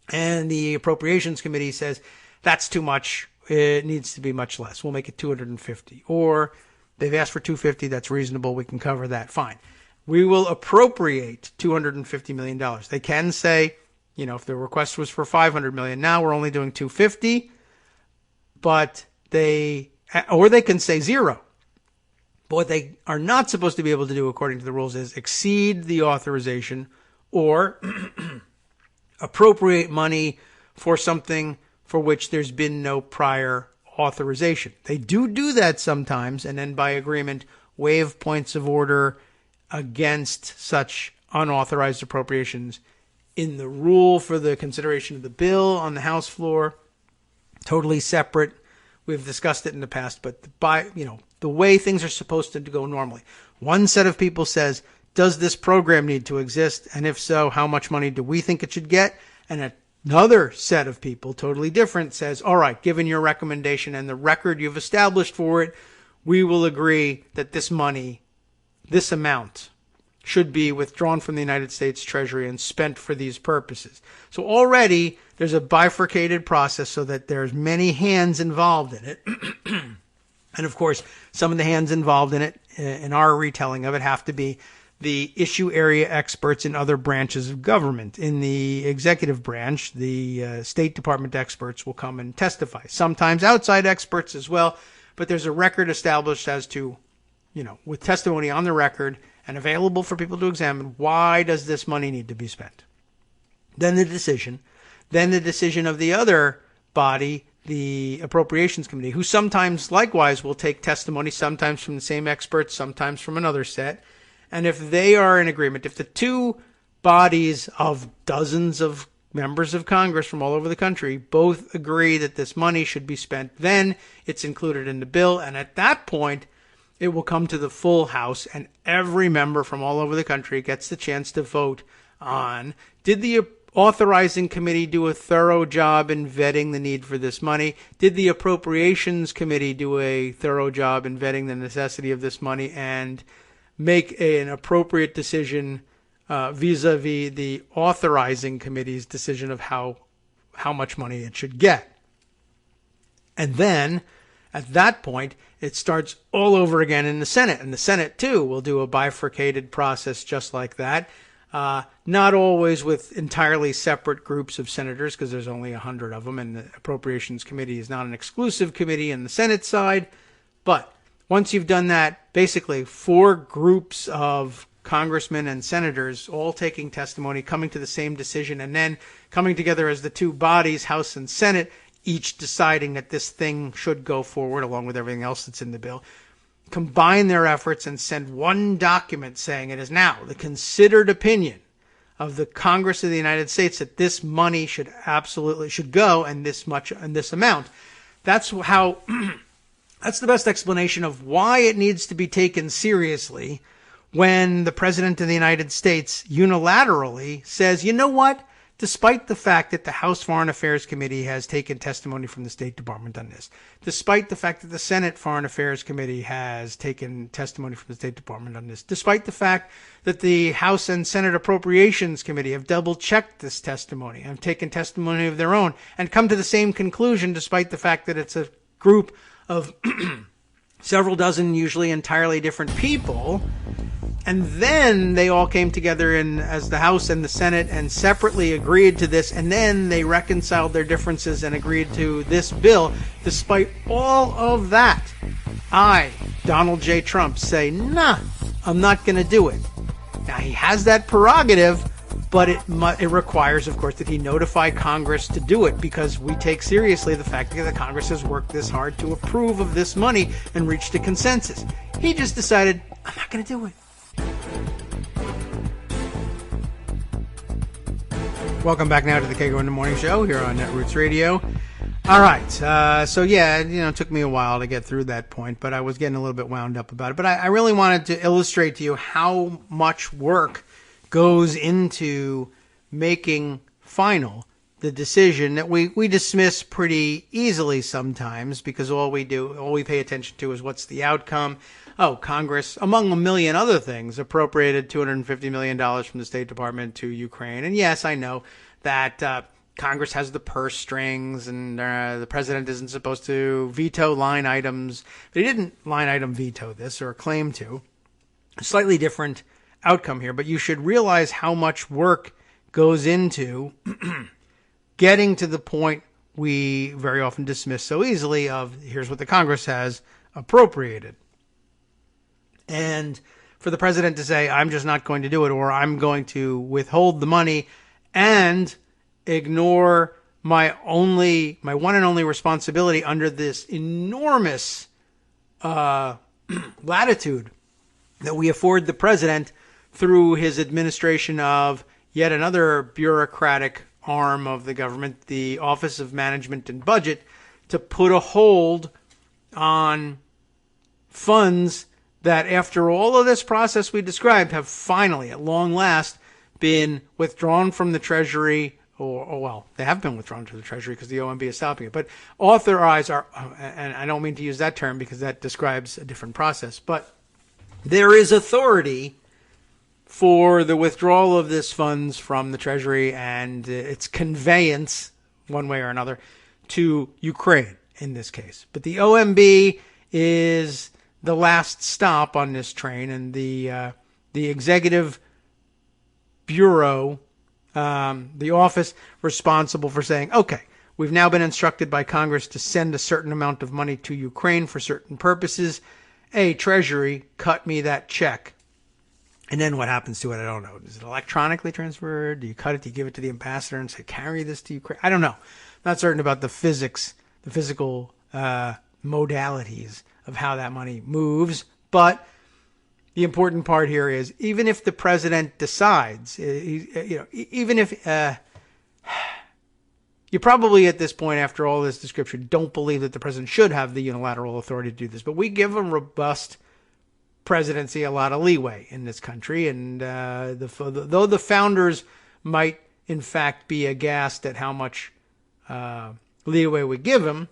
And the Appropriations Committee says, that's too much. It needs to be much less. We'll make it 250. Or they've asked for 250. That's reasonable. We can cover that. Fine. We will appropriate $250 million. They can say, if the request was for $500 million, now we're only doing 250. But or they can say zero. But what they are not supposed to be able to do, according to the rules, is exceed the authorization or appropriate money for something for which there's been no prior authorization. They do that sometimes, and then by agreement waive points of order against such unauthorized appropriations in the rule for the consideration of the bill on the House floor. Totally separate. We've discussed it in the past, but the way things are supposed to go normally. One set of people says, does this program need to exist? And if so, how much money do we think it should get? And another set of people, totally different, says, all right, given your recommendation and the record you've established for it, we will agree that this money, this amount, should be withdrawn from the United States Treasury and spent for these purposes. So already there's a bifurcated process so that there's many hands involved in it. And of course, some of the hands involved in it, in our retelling of it, have to be the issue area experts in other branches of government. In the executive branch, the State Department experts will come and testify. Sometimes outside experts as well, but there's a record established as to, with testimony on the record and available for people to examine, why does this money need to be spent? Then the decision of the other body, the Appropriations Committee, who sometimes likewise will take testimony, sometimes from the same experts, sometimes from another set. And if they are in agreement, if the two bodies of dozens of members of Congress from all over the country both agree that this money should be spent, then it's included in the bill. And at that point, it will come to the full House, and every member from all over the country gets the chance to vote on, did the authorizing committee do a thorough job in vetting the need for this money? Did the appropriations committee do a thorough job in vetting the necessity of this money and make an appropriate decision vis-a-vis the authorizing committee's decision of how much money it should get? And then at that point, it starts all over again in the Senate. And the Senate, too, will do a bifurcated process just like that. Not always with entirely separate groups of senators, because there's only 100 of them, and the Appropriations Committee is not an exclusive committee in the Senate side. But once you've done that, basically 4 groups of congressmen and senators all taking testimony, coming to the same decision, and then coming together as the 2 bodies, House and Senate, each deciding that this thing should go forward along with everything else that's in the bill, combine their efforts and send one document saying it is now the considered opinion of the Congress of the United States that this money should go, and this much and this amount. That's how that's the best explanation of why it needs to be taken seriously when the President of the United States unilaterally says, you know what? Despite the fact that the House Foreign Affairs Committee has taken testimony from the State Department on this, despite the fact that the Senate Foreign Affairs Committee has taken testimony from the State Department on this, despite the fact that the House and Senate Appropriations Committee have double-checked this testimony, have taken testimony of their own, and come to the same conclusion, despite the fact that it's a group of several dozen, usually entirely different people. And then they all came together as the House and the Senate and separately agreed to this. And then they reconciled their differences and agreed to this bill. Despite all of that, I, Donald J. Trump, say, nah, I'm not going to do it. Now, he has that prerogative, but it requires, of course, that he notify Congress to do it, because we take seriously the fact that the Congress has worked this hard to approve of this money and reached a consensus. He just decided, I'm not going to do it. Welcome back now to the Kagro in the Morning Show here on Netroots Radio. All right, so yeah, it took me a while to get through that point, but I was getting a little bit wound up about it. But I really wanted to illustrate to you how much work goes into making final the decision that we dismiss pretty easily sometimes, because all we pay attention to is what's the outcome. Oh, Congress, among a million other things, appropriated $250 million from the State Department to Ukraine. And yes, I know that Congress has the purse strings, and the president isn't supposed to veto line items. But he didn't line item veto this, or claim to. A slightly different outcome here, but you should realize how much work goes into getting to the point we very often dismiss so easily of, here's what the Congress has appropriated. And for the president to say, I'm just not going to do it, or I'm going to withhold the money and ignore my one and only responsibility under this enormous latitude that we afford the president through his administration of yet another bureaucratic arm of the government, the Office of Management and Budget, to put a hold on funds that, after all of this process we described, have finally, at long last, been withdrawn from the Treasury, or they have been withdrawn to the Treasury because the OMB is stopping it, but authorized are, and I don't mean to use that term because that describes a different process, but there is authority for the withdrawal of this funds from the Treasury and its conveyance, one way or another, to Ukraine in this case. But the OMB is the last stop on this train, and the executive bureau, the office responsible for saying, okay, we've now been instructed by Congress to send a certain amount of money to Ukraine for certain purposes. Hey, Treasury, cut me that check. And then what happens to it, I don't know. Is it electronically transferred? Do you cut it? Do you give it to the ambassador and say, carry this to Ukraine? I don't know. Not certain about the physical modalities of how that money moves. But the important part here is, even if the president decides, even if You probably at this point, after all this description, don't believe that the president should have the unilateral authority to do this. But we give a robust presidency a lot of leeway in this country. And though the founders might, in fact, be aghast at how much leeway we give him,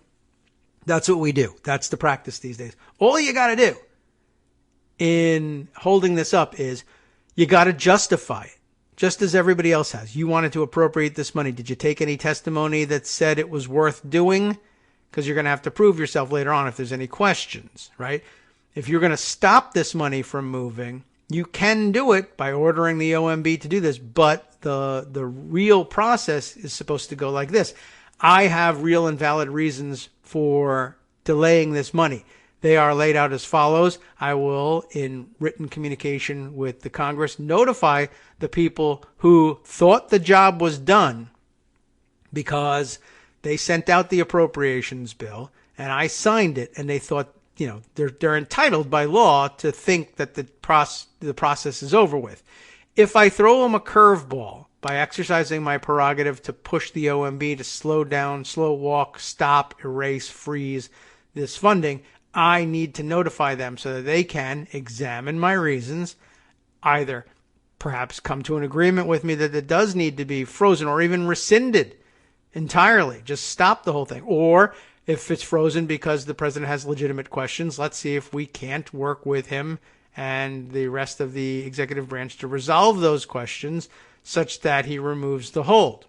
that's what we do. That's the practice these days. All you got to do in holding this up is you got to justify it, just as everybody else has. You wanted to appropriate this money. Did you take any testimony that said it was worth doing? Because you're going to have to prove yourself later on if there's any questions, right? If you're going to stop this money from moving, you can do it by ordering the OMB to do this. But the real process is supposed to go like this. I have real and valid reasons for delaying this money. They are laid out as follows. I will, in written communication with the Congress, notify the people who thought the job was done because they sent out the appropriations bill and I signed it, and they thought, they're entitled by law to think that the process is over with. If I throw them a curveball by exercising my prerogative to push the OMB to slow down, slow walk, stop, erase, freeze this funding, I need to notify them so that they can examine my reasons, either perhaps come to an agreement with me that it does need to be frozen or even rescinded entirely. Just stop the whole thing. Or if it's frozen because the president has legitimate questions, let's see if we can't work with him and the rest of the executive branch to resolve those questions such that he removes the hold.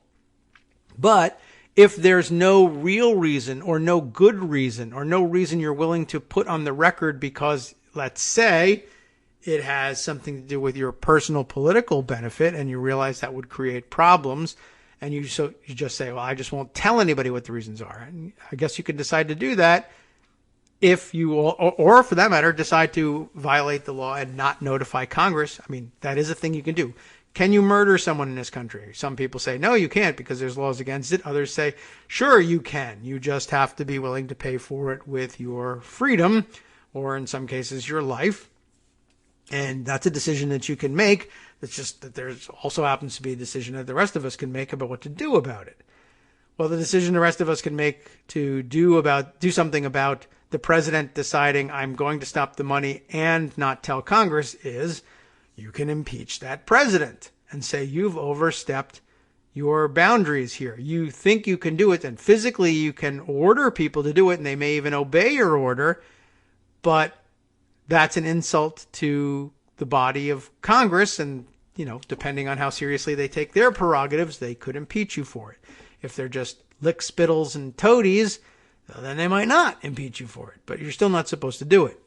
But if there's no real reason or no good reason or no reason you're willing to put on the record because, let's say, it has something to do with your personal political benefit and you realize that would create problems, and you just say, well, I just won't tell anybody what the reasons are. And I guess you could decide to do that if you, or for that matter, decide to violate the law and not notify Congress. I mean, that is a thing you can do. Can you murder someone in this country? Some people say, no, you can't because there's laws against it. Others say, sure, you can. You just have to be willing to pay for it with your freedom, or in some cases, your life. And that's a decision that you can make. It's just that there's also happens to be a decision that the rest of us can make about what to do about it. Well, the decision the rest of us can make to do something about the president deciding I'm going to stop the money and not tell Congress is you can impeach that president and say you've overstepped your boundaries here. You think you can do it, and physically you can order people to do it, and they may even obey your order, but that's an insult to the body of Congress, and, depending on how seriously they take their prerogatives, they could impeach you for it. If they're just lick spittles and toadies, then they might not impeach you for it, but you're still not supposed to do it.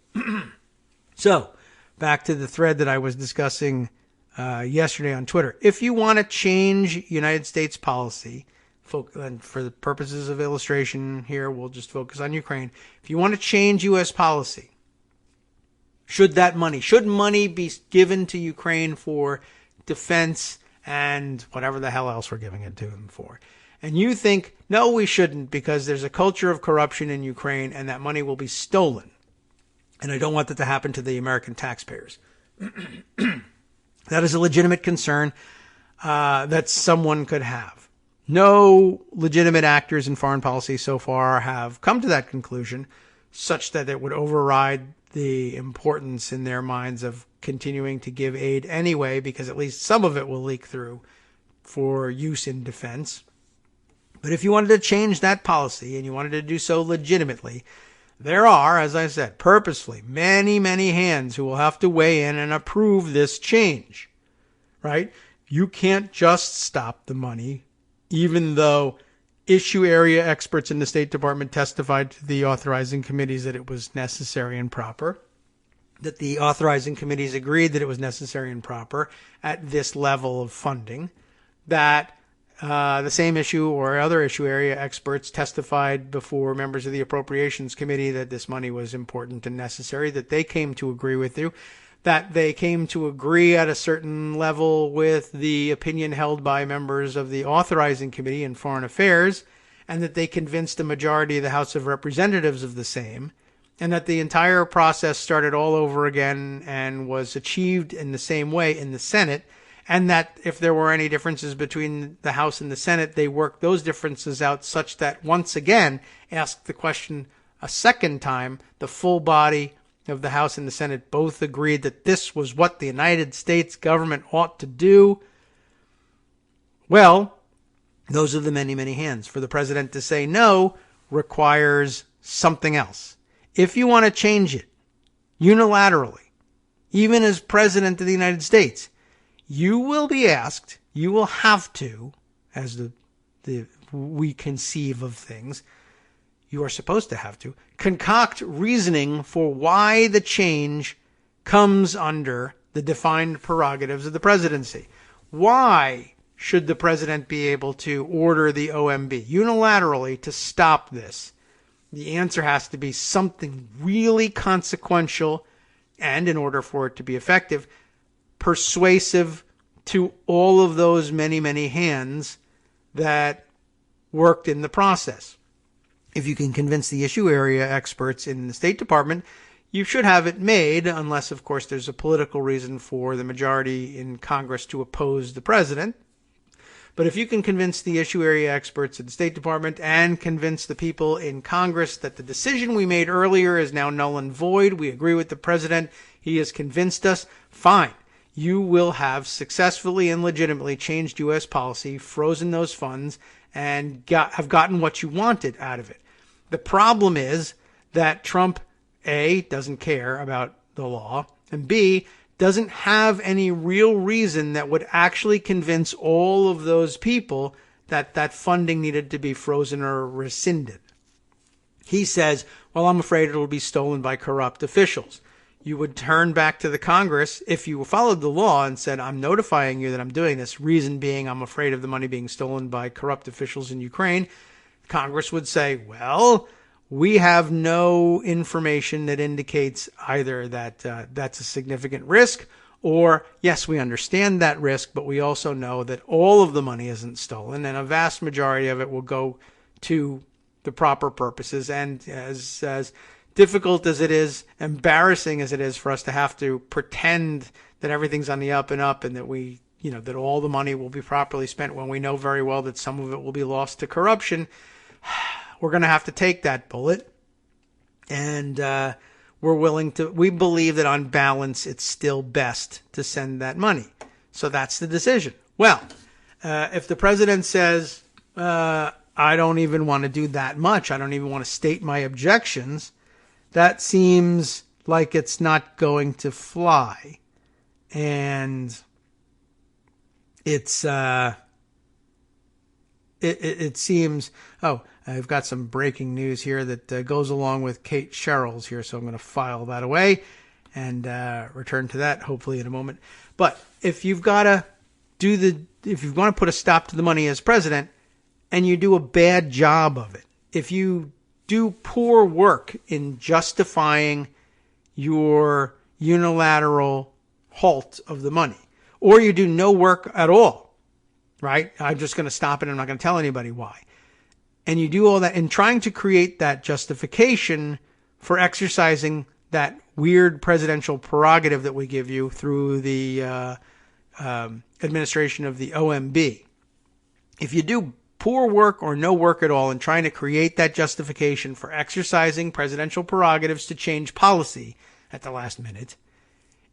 So, back to the thread that I was discussing yesterday on Twitter. If you want to change United States policy, and for the purposes of illustration here, we'll just focus on Ukraine. If you want to change U.S. policy, should money be given to Ukraine for defense and whatever the hell else we're giving it to them for? And you think, no, we shouldn't because there's a culture of corruption in Ukraine and that money will be stolen. And I don't want that to happen to the American taxpayers. That is a legitimate concern that someone could have. No legitimate actors in foreign policy so far have come to that conclusion, such that it would override the importance in their minds of continuing to give aid anyway, because at least some of it will leak through for use in defense. But if you wanted to change that policy and you wanted to do so legitimately, there are, as I said, purposefully, many, many hands who will have to weigh in and approve this change, right? You can't just stop the money, even though issue area experts in the State Department testified to the authorizing committees that it was necessary and proper, that the authorizing committees agreed that it was necessary and proper at this level of funding, that the same issue or other issue area experts testified before members of the Appropriations Committee that this money was important and necessary, that they came to agree with you, that they came to agree at a certain level with the opinion held by members of the Authorizing Committee in Foreign Affairs, and that they convinced a majority of the House of Representatives of the same, and that the entire process started all over again and was achieved in the same way in the Senate, and that if there were any differences between the House and the Senate, they worked those differences out such that once again, asked the question a second time, the full body of the House and the Senate both agreed that this was what the United States government ought to do. Well, those are the many, many hands. For the president to say no requires something else. If you want to change it unilaterally, even as president of the United States, you will be asked, you will have to, as we conceive of things, you are supposed to have to, concoct reasoning for why the change comes under the defined prerogatives of the presidency. Why should the president be able to order the OMB unilaterally to stop this? The answer has to be something really consequential and, in order for it to be effective, persuasive to all of those many, many hands that worked in the process. If you can convince the issue area experts in the State Department, you should have it made, unless, of course, there's a political reason for the majority in Congress to oppose the president. But if you can convince the issue area experts at the State Department and convince the people in Congress that the decision we made earlier is now null and void, we agree with the president, he has convinced us, fine. You will have successfully and legitimately changed U.S. policy, frozen those funds, and have gotten what you wanted out of it. The problem is that Trump, A, doesn't care about the law, and B, doesn't have any real reason that would actually convince all of those people that that funding needed to be frozen or rescinded. He says, well, I'm afraid it'll be stolen by corrupt officials. You would turn back to the Congress if you followed the law and said, I'm notifying you that I'm doing this, reason being I'm afraid of the money being stolen by corrupt officials in Ukraine. Congress would say, well, we have no information that indicates either that that's a significant risk or, yes, we understand that risk, but we also know that all of the money isn't stolen and a vast majority of it will go to the proper purposes. And as difficult as it is, embarrassing as it is for us to have to pretend that everything's on the up and up and that that all the money will be properly spent when we know very well that some of it will be lost to corruption, we're going to have to take that bullet. And we believe that on balance, it's still best to send that money. So that's the decision. Well, if the president says, I don't even want to do that much, I don't even want to state my objections, that seems like it's not going to fly. And it's, it seems, I've got some breaking news here that goes along with Kate Sherrill's here, so I'm going to file that away and return to that hopefully in a moment. But if you've got to if you want to put a stop to the money as president and you do a bad job of it, if you do poor work in justifying your unilateral halt of the money, or you do no work at all, right? I'm just going to stop it. I'm not going to tell anybody why. And you do all that in trying to create that justification for exercising that weird presidential prerogative that we give you through the administration of the OMB. If you do poor work or no work at all in trying to create that justification for exercising presidential prerogatives to change policy at the last minute,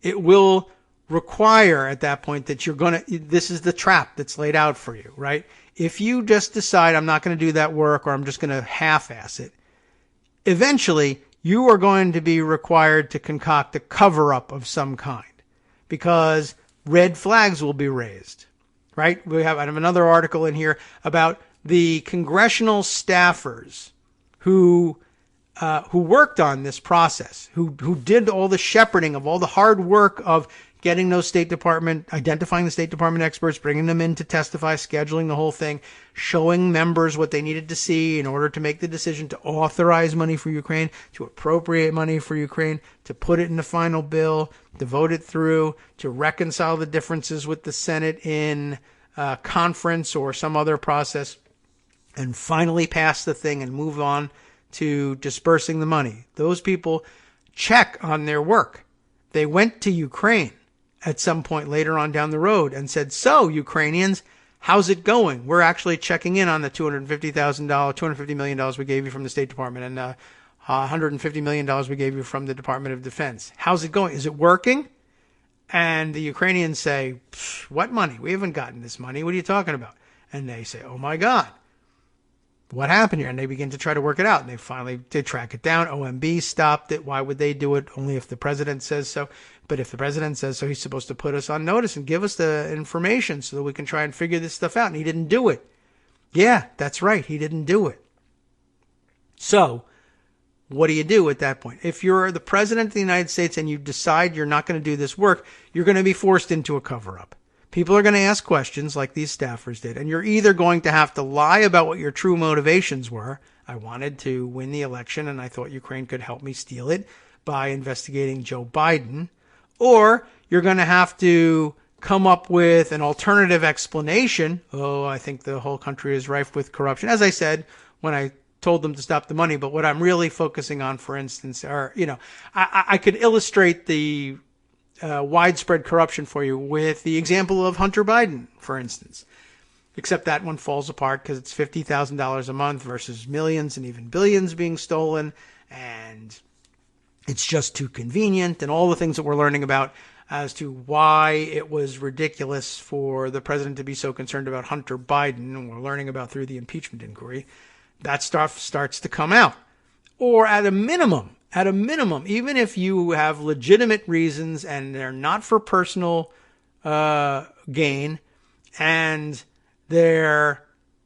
it will require at that point that this is the trap that's laid out for you, right? If you just decide I'm not going to do that work or I'm just going to half-ass it, eventually you are going to be required to concoct a cover-up of some kind because red flags will be raised, right? I have another article in here about the congressional staffers who worked on this process, who did all the shepherding of all the hard work of getting those identifying the State Department experts, bringing them in to testify, scheduling the whole thing, showing members what they needed to see in order to make the decision to authorize money for Ukraine, to appropriate money for Ukraine, to put it in the final bill, to vote it through, to reconcile the differences with the Senate in conference or some other process, and finally pass the thing and move on to dispersing the money. Those people check on their work. They went to Ukraine. at some point later on down the road and said, so Ukrainians, how's it going? We're actually checking in on the $250 million we gave you from the State Department and $150 million we gave you from the Department of Defense. How's it going? Is it working? And the Ukrainians say, what money? We haven't gotten this money. What are you talking about? And they say, oh my God, what happened here? And they begin to try to work it out. And they finally did track it down. OMB stopped it. Why would they do it? Only if the president says so. But if the president says so, he's supposed to put us on notice and give us the information so that we can try and figure this stuff out. And he didn't do it. Yeah, that's right. He didn't do it. So what do you do at that point? If you're the president of the United States and you decide you're not going to do this work, you're going to be forced into a cover-up. People are going to ask questions like these staffers did, and you're either going to have to lie about what your true motivations were. I wanted to win the election, and I thought Ukraine could help me steal it by investigating Joe Biden. Or you're going to have to come up with an alternative explanation. Oh, I think the whole country is rife with corruption. As I said when I told them to stop the money, but what I'm really focusing on, for instance, are, I could illustrate the widespread corruption for you with the example of Hunter Biden, for instance. Except that one falls apart because it's $50,000 a month versus millions and even billions being stolen, and it's just too convenient, and all the things that we're learning about as to why it was ridiculous for the president to be so concerned about Hunter Biden, and we're learning about through the impeachment inquiry. That stuff starts to come out. Or at a minimum, even if you have legitimate reasons and they're not for personal gain and they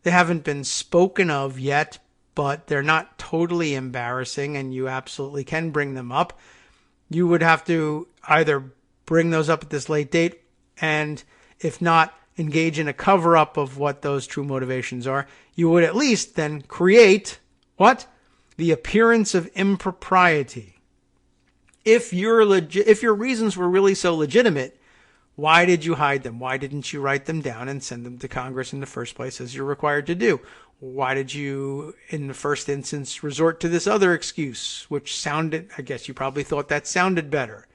haven't been spoken of yet, but they're not totally embarrassing and you absolutely can bring them up, you would have to either bring those up at this late date and, if not, engage in a cover-up of what those true motivations are. You would at least then create what? The appearance of impropriety. If your reasons were really so legitimate, why did you hide them? Why didn't you write them down and send them to Congress in the first place, as you're required to do? Why did you, in the first instance, resort to this other excuse, which sounded, I guess you probably thought that sounded better.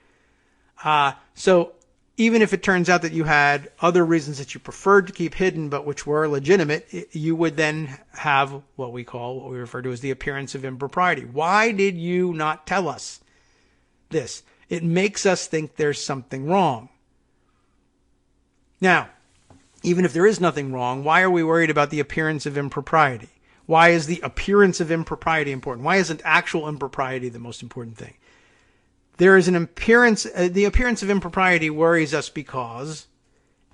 So even if it turns out that you had other reasons that you preferred to keep hidden, but which were legitimate, you would then have what we refer to as the appearance of impropriety. Why did you not tell us this? It makes us think there's something wrong. Now, even if there is nothing wrong, why are we worried about the appearance of impropriety? Why is the appearance of impropriety important? Why isn't actual impropriety the most important thing? There is an appearance, the appearance of impropriety worries us because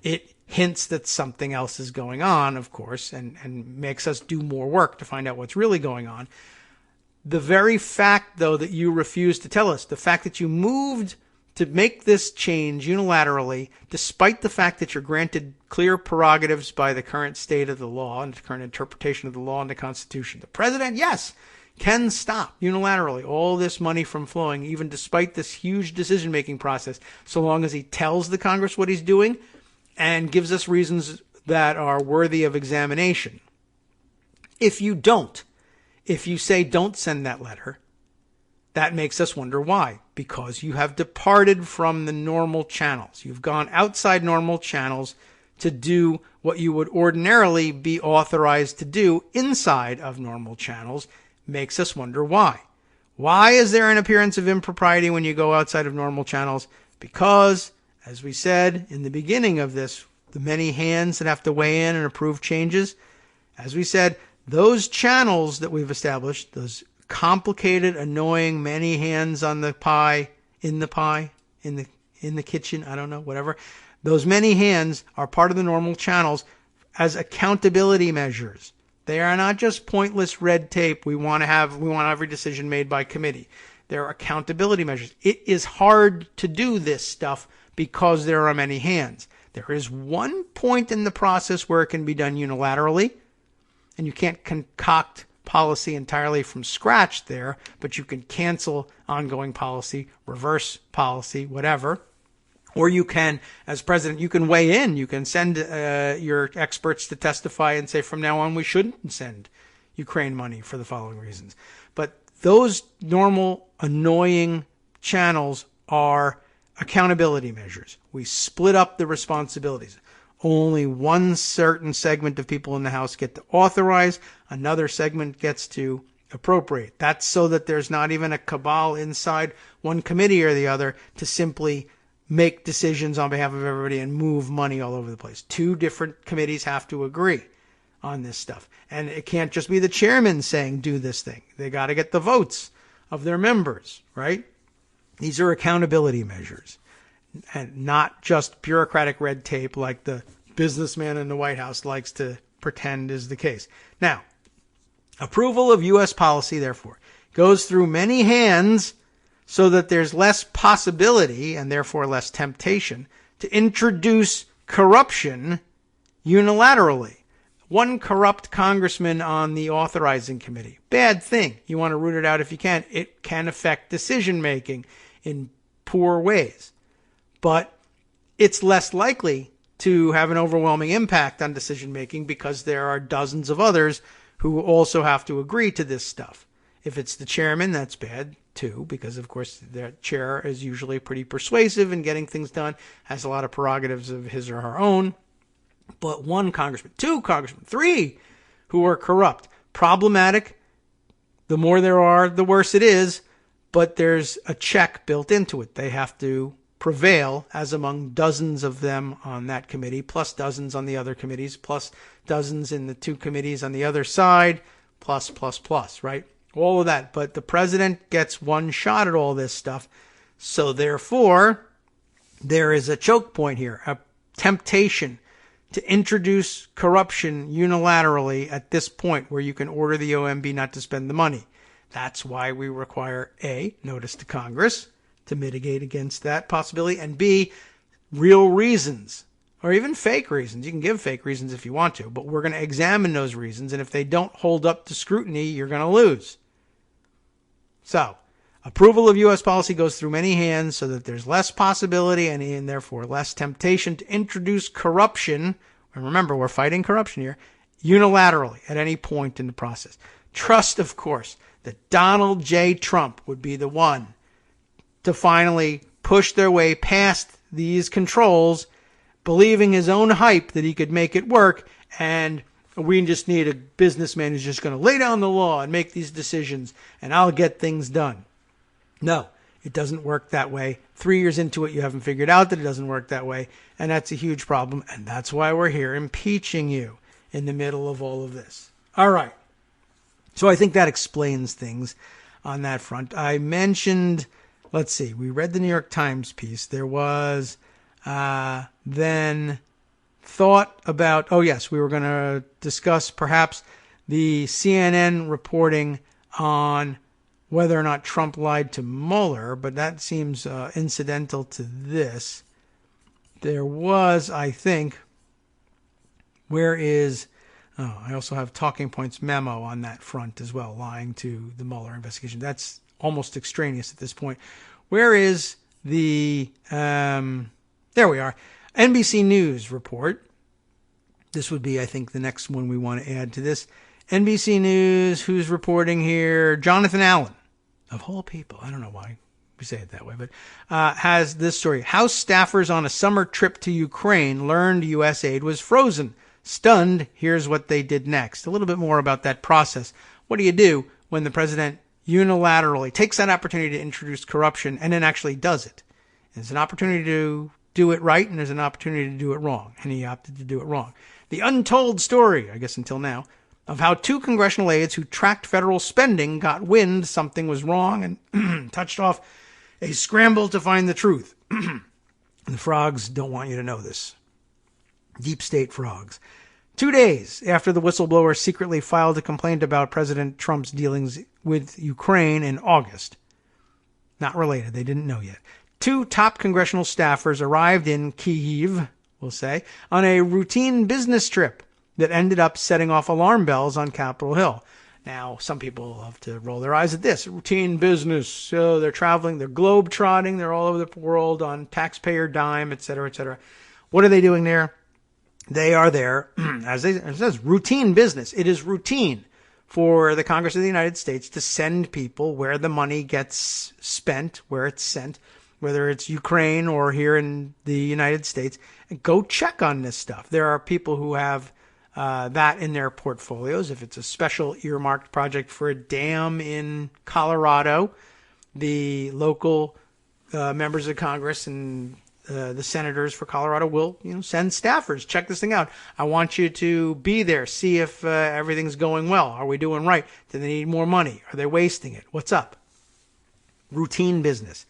it hints that something else is going on, of course, and makes us do more work to find out what's really going on. The very fact, though, that you refused to tell us, the fact that you moved to make this change unilaterally, despite the fact that you're granted clear prerogatives by the current state of the law and the current interpretation of the law and the Constitution. The president, yes, can stop unilaterally all this money from flowing, even despite this huge decision-making process, so long as he tells the Congress what he's doing and gives us reasons that are worthy of examination. If you say don't send that letter, that makes us wonder why. Because you have departed from the normal channels. You've gone outside normal channels to do what you would ordinarily be authorized to do inside of normal channels. Makes us wonder why. Why is there an appearance of impropriety when you go outside of normal channels? Because, as we said in the beginning of this, the many hands that have to weigh in and approve changes, as we said, those channels that we've established, those complicated, annoying, many hands on the pie, in the kitchen, I don't know, whatever. Those many hands are part of the normal channels as accountability measures. They are not just pointless red tape. We want every decision made by committee. They're accountability measures. It is hard to do this stuff because there are many hands. There is one point in the process where it can be done unilaterally, and you can't concoct policy entirely from scratch there, but you can cancel ongoing policy, reverse policy, whatever. Or you can, as president, you can weigh in. You can send your experts to testify and say, from now on, we shouldn't send Ukraine money for the following reasons. But those normal, annoying channels are accountability measures. We split up the responsibilities. Only one certain segment of people in the House get to authorize. Another segment gets to appropriate. That's so that there's not even a cabal inside one committee or the other to simply make decisions on behalf of everybody and move money all over the place. Two different committees have to agree on this stuff. And it can't just be the chairman saying, do this thing. They got to get the votes of their members, right? These are accountability measures and not just bureaucratic red tape like the businessman in the White House likes to pretend is the case. Now, approval of U.S. policy, therefore, goes through many hands so that there's less possibility and therefore less temptation to introduce corruption unilaterally. One corrupt congressman on the authorizing committee. Bad thing. You want to root it out if you can. It can affect decision making in poor ways. But it's less likely to have an overwhelming impact on decision making because there are dozens of others who also have to agree to this stuff. If it's the chairman, that's bad too, because of course the chair is usually pretty persuasive in getting things done, has a lot of prerogatives of his or her own. But one congressman, two congressmen, three who are corrupt, problematic. The more there are, the worse it is, but there's a check built into it. They have to prevail as among dozens of them on that committee, plus dozens on the other committees, plus dozens in the two committees on the other side, plus, right? All of that. But the president gets one shot at all this stuff. So therefore, there is a choke point here, a temptation to introduce corruption unilaterally at this point where you can order the OMB not to spend the money. That's why we require A, notice to Congress to mitigate against that possibility, and B, real reasons, or even fake reasons. You can give fake reasons if you want to, but we're going to examine those reasons, and if they don't hold up to scrutiny, you're going to lose. So, approval of U.S. policy goes through many hands so that there's less possibility and therefore less temptation to introduce corruption. And remember, we're fighting corruption here, unilaterally at any point in the process. Trust, of course, that Donald J. Trump would be the one to finally push their way past these controls, believing his own hype that he could make it work, and we just need a businessman who's just going to lay down the law and make these decisions, and I'll get things done. No, it doesn't work that way. 3 years into it, you haven't figured out that it doesn't work that way, and that's a huge problem, and that's why we're here impeaching you in the middle of all of this. All right. So I think that explains things on that front. I mentioned, let's see, we read the New York Times piece. There was then thought about, oh yes, we were going to discuss perhaps the CNN reporting on whether or not Trump lied to Mueller, but that seems incidental to this. There was, I think, I also have Talking Points memo on that front as well, lying to the Mueller investigation. That's almost extraneous at this point. Where is the, there we are, NBC News report. This would be, I think, the next one we want to add to this. NBC News, who's reporting here? Jonathan Allen, of all people. I don't know why we say it that way, but has this story. House staffers on a summer trip to Ukraine learned U.S. aid was frozen. Stunned, here's what they did next. A little bit more about that process. What do you do when the president unilaterally takes that opportunity to introduce corruption and then actually does it? There's an opportunity to do it right and there's an opportunity to do it wrong, and he opted to do it wrong. The untold story, I guess until now, of how two congressional aides who tracked federal spending got wind something was wrong and touched off a scramble to find the truth. The frogs don't want you to know this. Deep state frogs. 2 days after the whistleblower secretly filed a complaint about President Trump's dealings with Ukraine in August. Not related. They didn't know yet. Two top congressional staffers arrived in Kyiv, we'll say, on a routine business trip that ended up setting off alarm bells on Capitol Hill. Now, some people love to roll their eyes at this. Routine business. So they're traveling, they're globe-trotting, they're all over the world on taxpayer dime, et cetera, et cetera. What are they doing there? They are there, as it says, routine business. It is routine for the Congress of the United States to send people where the money gets spent, where it's sent, whether it's Ukraine or here in the United States, and go check on this stuff. There are people who have that in their portfolios. If it's a special earmarked project for a dam in Colorado, the local members of Congress and the senators for Colorado will, send staffers. Check this thing out. I want you to be there. See if everything's going well. Are we doing right? Do they need more money? Are they wasting it? What's up? Routine business.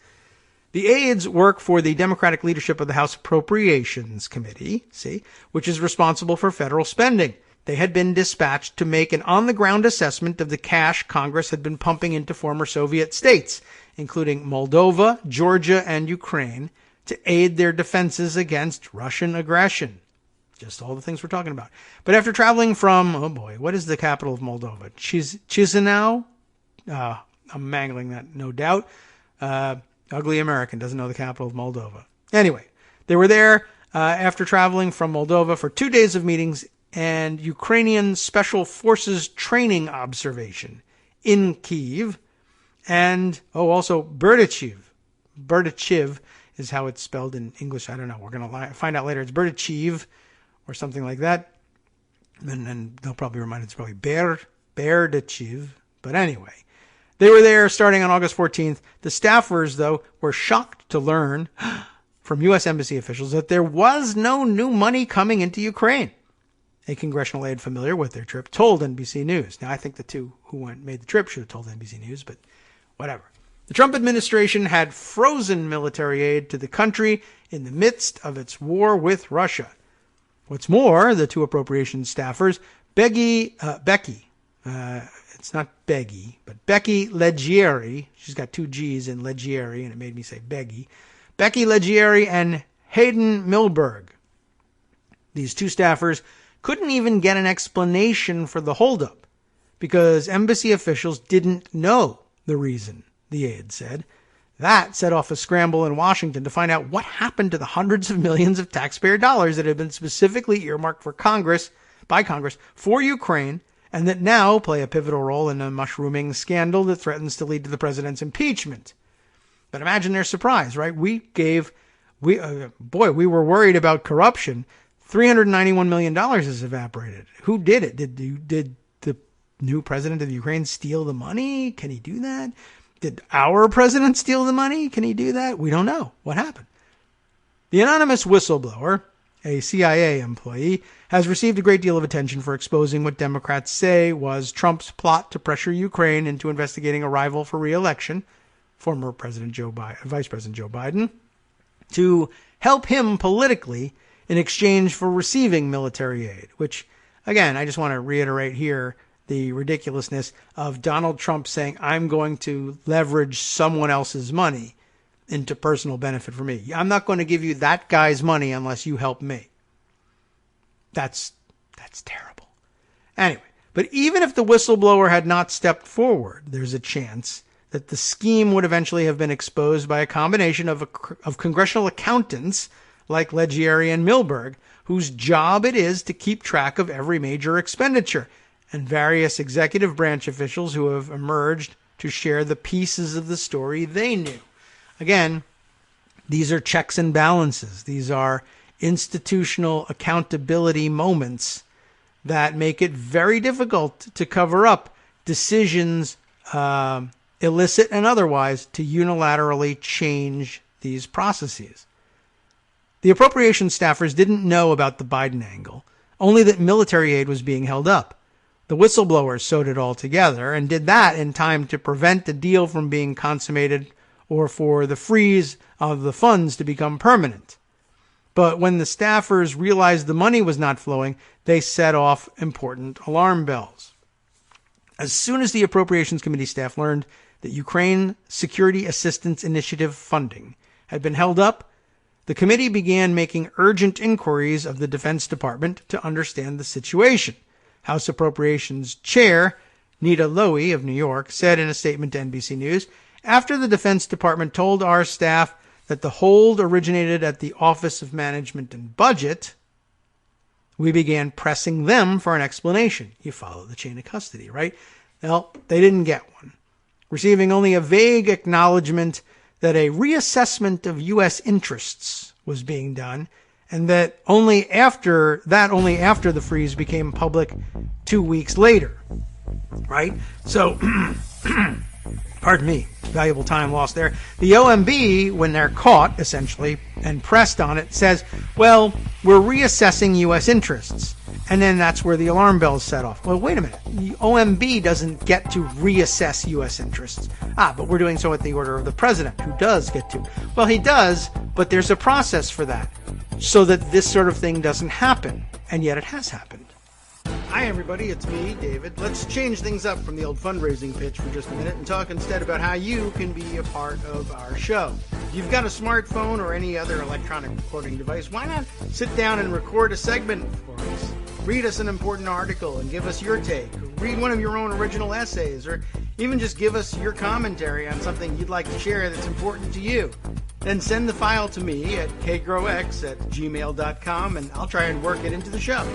The aides work for the Democratic leadership of the House Appropriations Committee, which is responsible for federal spending. They had been dispatched to make an on-the-ground assessment of the cash Congress had been pumping into former Soviet states, including Moldova, Georgia, and Ukraine, to aid their defenses against Russian aggression. Just all the things we're talking about. But after traveling from, what is the capital of Moldova? Chisinau? I'm mangling that, no doubt. Ugly American doesn't know the capital of Moldova. Anyway, they were there after traveling from Moldova for 2 days of meetings and Ukrainian Special Forces training observation in Kyiv. And, also Berdichev. Berdichev is how it's spelled in English. I don't know. We're going to find out later. It's Berdichev or something like that. And then they'll probably remind it's probably Berdichev. But anyway, they were there starting on August 14th. The staffers, though, were shocked to learn from U.S. Embassy officials that there was no new money coming into Ukraine. A congressional aide familiar with their trip told NBC News. Now, I think the two who made the trip should have told NBC News, but whatever. The Trump administration had frozen military aid to the country in the midst of its war with Russia. What's more, the two appropriations staffers, Becky, it's not Beggy, but Becky Leggieri, she's got two G's in Leggieri, and it made me say Beggy, Becky Leggieri and Hayden Milberg. These two staffers couldn't even get an explanation for the holdup because embassy officials didn't know the reason, the aide said. That set off a scramble in Washington to find out what happened to the hundreds of millions of taxpayer dollars that had been specifically earmarked by Congress for Ukraine and that now play a pivotal role in a mushrooming scandal that threatens to lead to the president's impeachment. But imagine their surprise, right? We were worried about corruption. $391 million has evaporated. Who did it? Did the new president of Ukraine steal the money? Can he do that? Did our president steal the money? Can he do that? We don't know. What happened? The anonymous whistleblower, a CIA employee, has received a great deal of attention for exposing what Democrats say was Trump's plot to pressure Ukraine into investigating a rival for re-election, former Vice President Joe Biden, to help him politically in exchange for receiving military aid, which, again, I just want to reiterate here the ridiculousness of Donald Trump saying, I'm going to leverage someone else's money into personal benefit for me. I'm not going to give you that guy's money unless you help me. That's terrible. Anyway, but even if the whistleblower had not stepped forward, there's a chance that the scheme would eventually have been exposed by a combination of congressional accountants like Leggieri and Milberg, whose job it is to keep track of every major expenditure, and various executive branch officials who have emerged to share the pieces of the story they knew. Again, these are checks and balances. These are institutional accountability moments that make it very difficult to cover up decisions, illicit and otherwise, to unilaterally change these processes. The appropriations staffers didn't know about the Biden angle, only that military aid was being held up. The whistleblowers sewed it all together and did that in time to prevent the deal from being consummated or for the freeze of the funds to become permanent. But when the staffers realized the money was not flowing, they set off important alarm bells. As soon as the Appropriations Committee staff learned that Ukraine Security Assistance Initiative funding had been held up, the committee began making urgent inquiries of the Defense Department to understand the situation. House Appropriations Chair Nita Lowey of New York said in a statement to NBC News, after the Defense Department told our staff that the hold originated at the Office of Management and Budget, we began pressing them for an explanation. You follow the chain of custody, right? Well, they didn't get one. Receiving only a vague acknowledgement that a reassessment of U.S. interests was being done, and that only after the freeze became public 2 weeks later, right? So, pardon me, valuable time lost there. The OMB, when they're caught, essentially, and pressed on it, says, well, we're reassessing U.S. interests. And then that's where the alarm bells set off. Well, wait a minute. The OMB doesn't get to reassess U.S. interests. But we're doing so at the order of the president, who does get to. Well, he does, but there's a process for that, so that this sort of thing doesn't happen. And yet it has happened. Hi, everybody. It's me, David. Let's change things up from the old fundraising pitch for just a minute and talk instead about how you can be a part of our show. If you've got a smartphone or any other electronic recording device, why not sit down and record a segment for us? Read us an important article and give us your take. Or read one of your own original essays, or even just give us your commentary on something you'd like to share that's important to you. Then send the file to me at kagrox@gmail.com, and I'll try and work it into the show.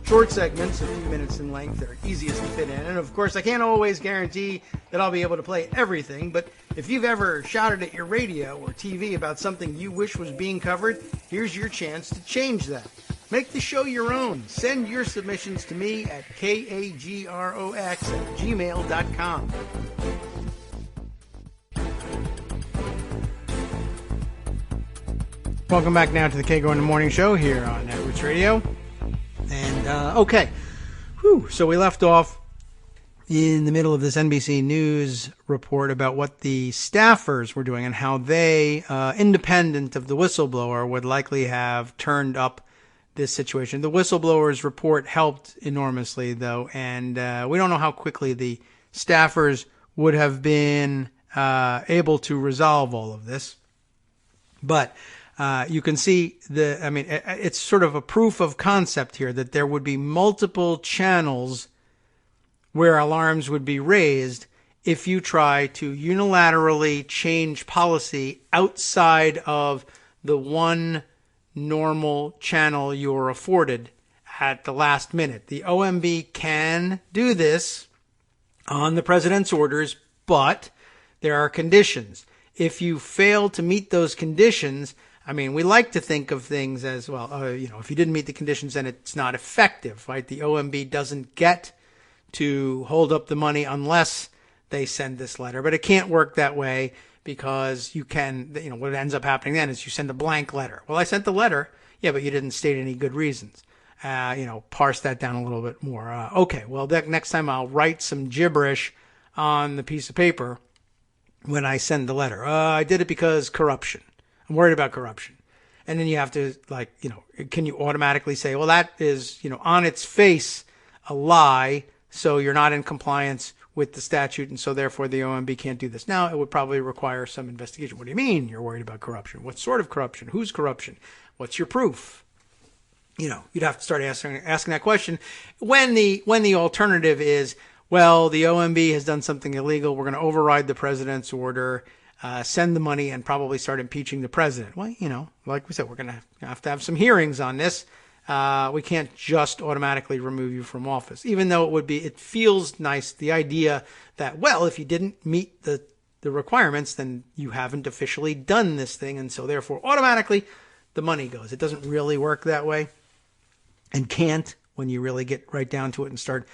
Short segments, a few minutes in length, are easiest to fit in. And of course, I can't always guarantee that I'll be able to play everything, but if you've ever shouted at your radio or TV about something you wish was being covered, here's your chance to change that. Make the show your own. Send your submissions to me at kagrox@gmail.com. Welcome back now to the Kagro in the Morning Show here on Netroots Radio. And, okay. So we left off in the middle of this NBC News report about what the staffers were doing and how they, independent of the whistleblower, would likely have turned up this situation. The whistleblower's report helped enormously, though, and we don't know how quickly the staffers would have been able to resolve all of this. But you can see it's sort of a proof of concept here that there would be multiple channels where alarms would be raised if you try to unilaterally change policy outside of the one normal channel you're afforded at the last minute. The OMB can do this on the president's orders, but there are conditions. If you fail to meet those conditions, we like to think of things as, well, if you didn't meet the conditions, then it's not effective, right? The OMB doesn't get to hold up the money unless they send this letter. But it can't work that way because you can, what ends up happening then is you send a blank letter. Well, I sent the letter. Yeah, but you didn't state any good reasons. Parse that down a little bit more. Okay, well, next time I'll write some gibberish on the piece of paper when I send the letter. I did it because corruption. I'm worried about corruption. And then you have to, can you automatically say, well, that is, on its face a lie, so you're not in compliance with the statute, and so therefore the OMB can't do this. Now, it would probably require some investigation. What do you mean you're worried about corruption? What sort of corruption? Whose corruption? What's your proof? You'd have to start asking that question when the alternative is, well, the OMB has done something illegal. We're going to override the president's order, send the money, and probably start impeaching the president. Well, like we said, we're going to have some hearings on this. We can't just automatically remove you from office, even though it feels nice, the idea that, well, if you didn't meet the requirements, then you haven't officially done this thing, and so therefore automatically the money goes. It doesn't really work that way, and can't when you really get right down to it and start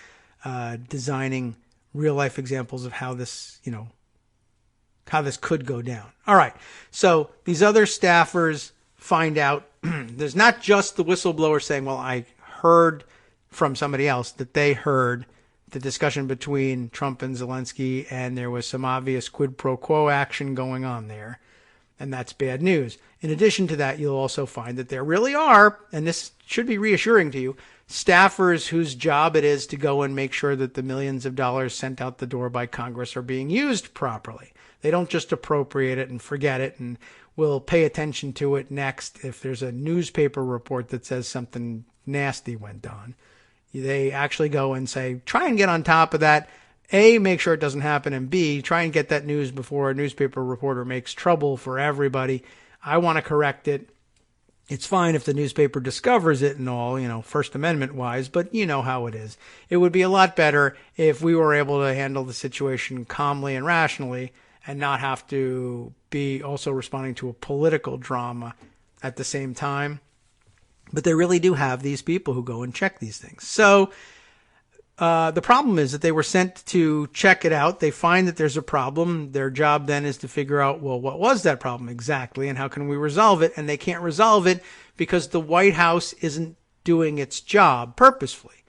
designing real life examples of how this, how this could go down. All right. So these other staffers find out there's not just the whistleblower saying, well, I heard from somebody else that they heard the discussion between Trump and Zelensky, and there was some obvious quid pro quo action going on there. And that's bad news. In addition to that, you'll also find that there really are, and this should be reassuring to you, staffers whose job it is to go and make sure that the millions of dollars sent out the door by Congress are being used properly. They don't just appropriate it and forget it and will pay attention to it next if there's a newspaper report that says something nasty went on. They actually go and say, try and get on top of that. A, make sure it doesn't happen, and B, try and get that news before a newspaper reporter makes trouble for everybody. I want to correct it. It's fine if the newspaper discovers it and all, First Amendment wise, but you know how it is. It would be a lot better if we were able to handle the situation calmly and rationally and not have to be also responding to a political drama at the same time. But they really do have these people who go and check these things. So the problem is that they were sent to check it out. They find that there's a problem. Their job then is to figure out, well, what was that problem exactly and how can we resolve it? And they can't resolve it because the White House isn't doing its job purposefully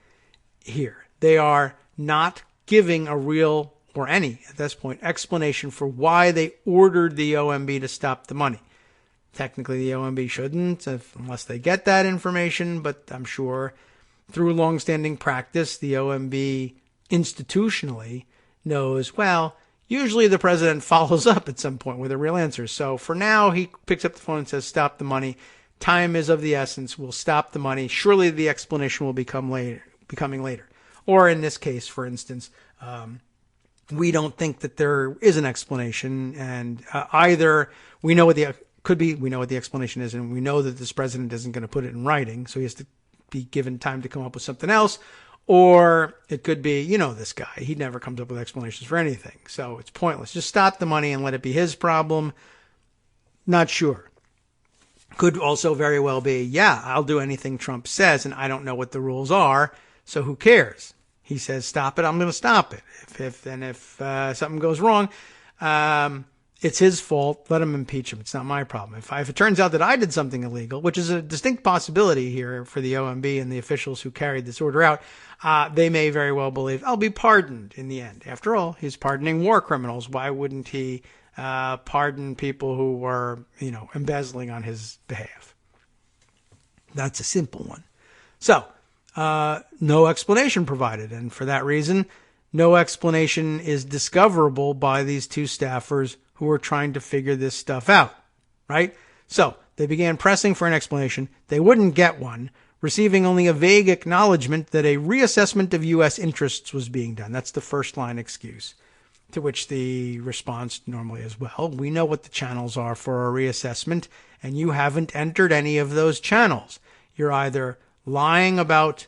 here. They are not giving a real, or any at this point, explanation for why they ordered the OMB to stop the money. Technically, the OMB shouldn't unless they get that information, but I'm sure through longstanding practice, the OMB institutionally knows, well, usually the president follows up at some point with a real answer. So for now, he picks up the phone and says, stop the money. Time is of the essence. We'll stop the money. Surely the explanation will becoming later. Or in this case, for instance, we don't think that there is an explanation. And either we know what we know what the explanation is, and we know that this president isn't going to put it in writing, so he has to be given time to come up with something else, or it could be, this guy, he never comes up with explanations for anything, so it's pointless. Just stop the money and let it be his problem. Not sure. Could also very well be, yeah, I'll do anything Trump says, and I don't know what the rules are, so who cares? He says stop it, I'm going to stop it. If something goes wrong, it's his fault. Let him impeach him. It's not my problem. If it turns out that I did something illegal, which is a distinct possibility here for the OMB and the officials who carried this order out, they may very well believe I'll be pardoned in the end. After all, he's pardoning war criminals. Why wouldn't he pardon people who were, embezzling on his behalf? That's a simple one. So, no explanation provided. And for that reason, no explanation is discoverable by these two staffers who are trying to figure this stuff out, right? So they began pressing for an explanation. They wouldn't get one, receiving only a vague acknowledgement that a reassessment of U.S. interests was being done. That's the first line excuse, to which the response normally is, well, we know what the channels are for a reassessment, and you haven't entered any of those channels. You're either lying about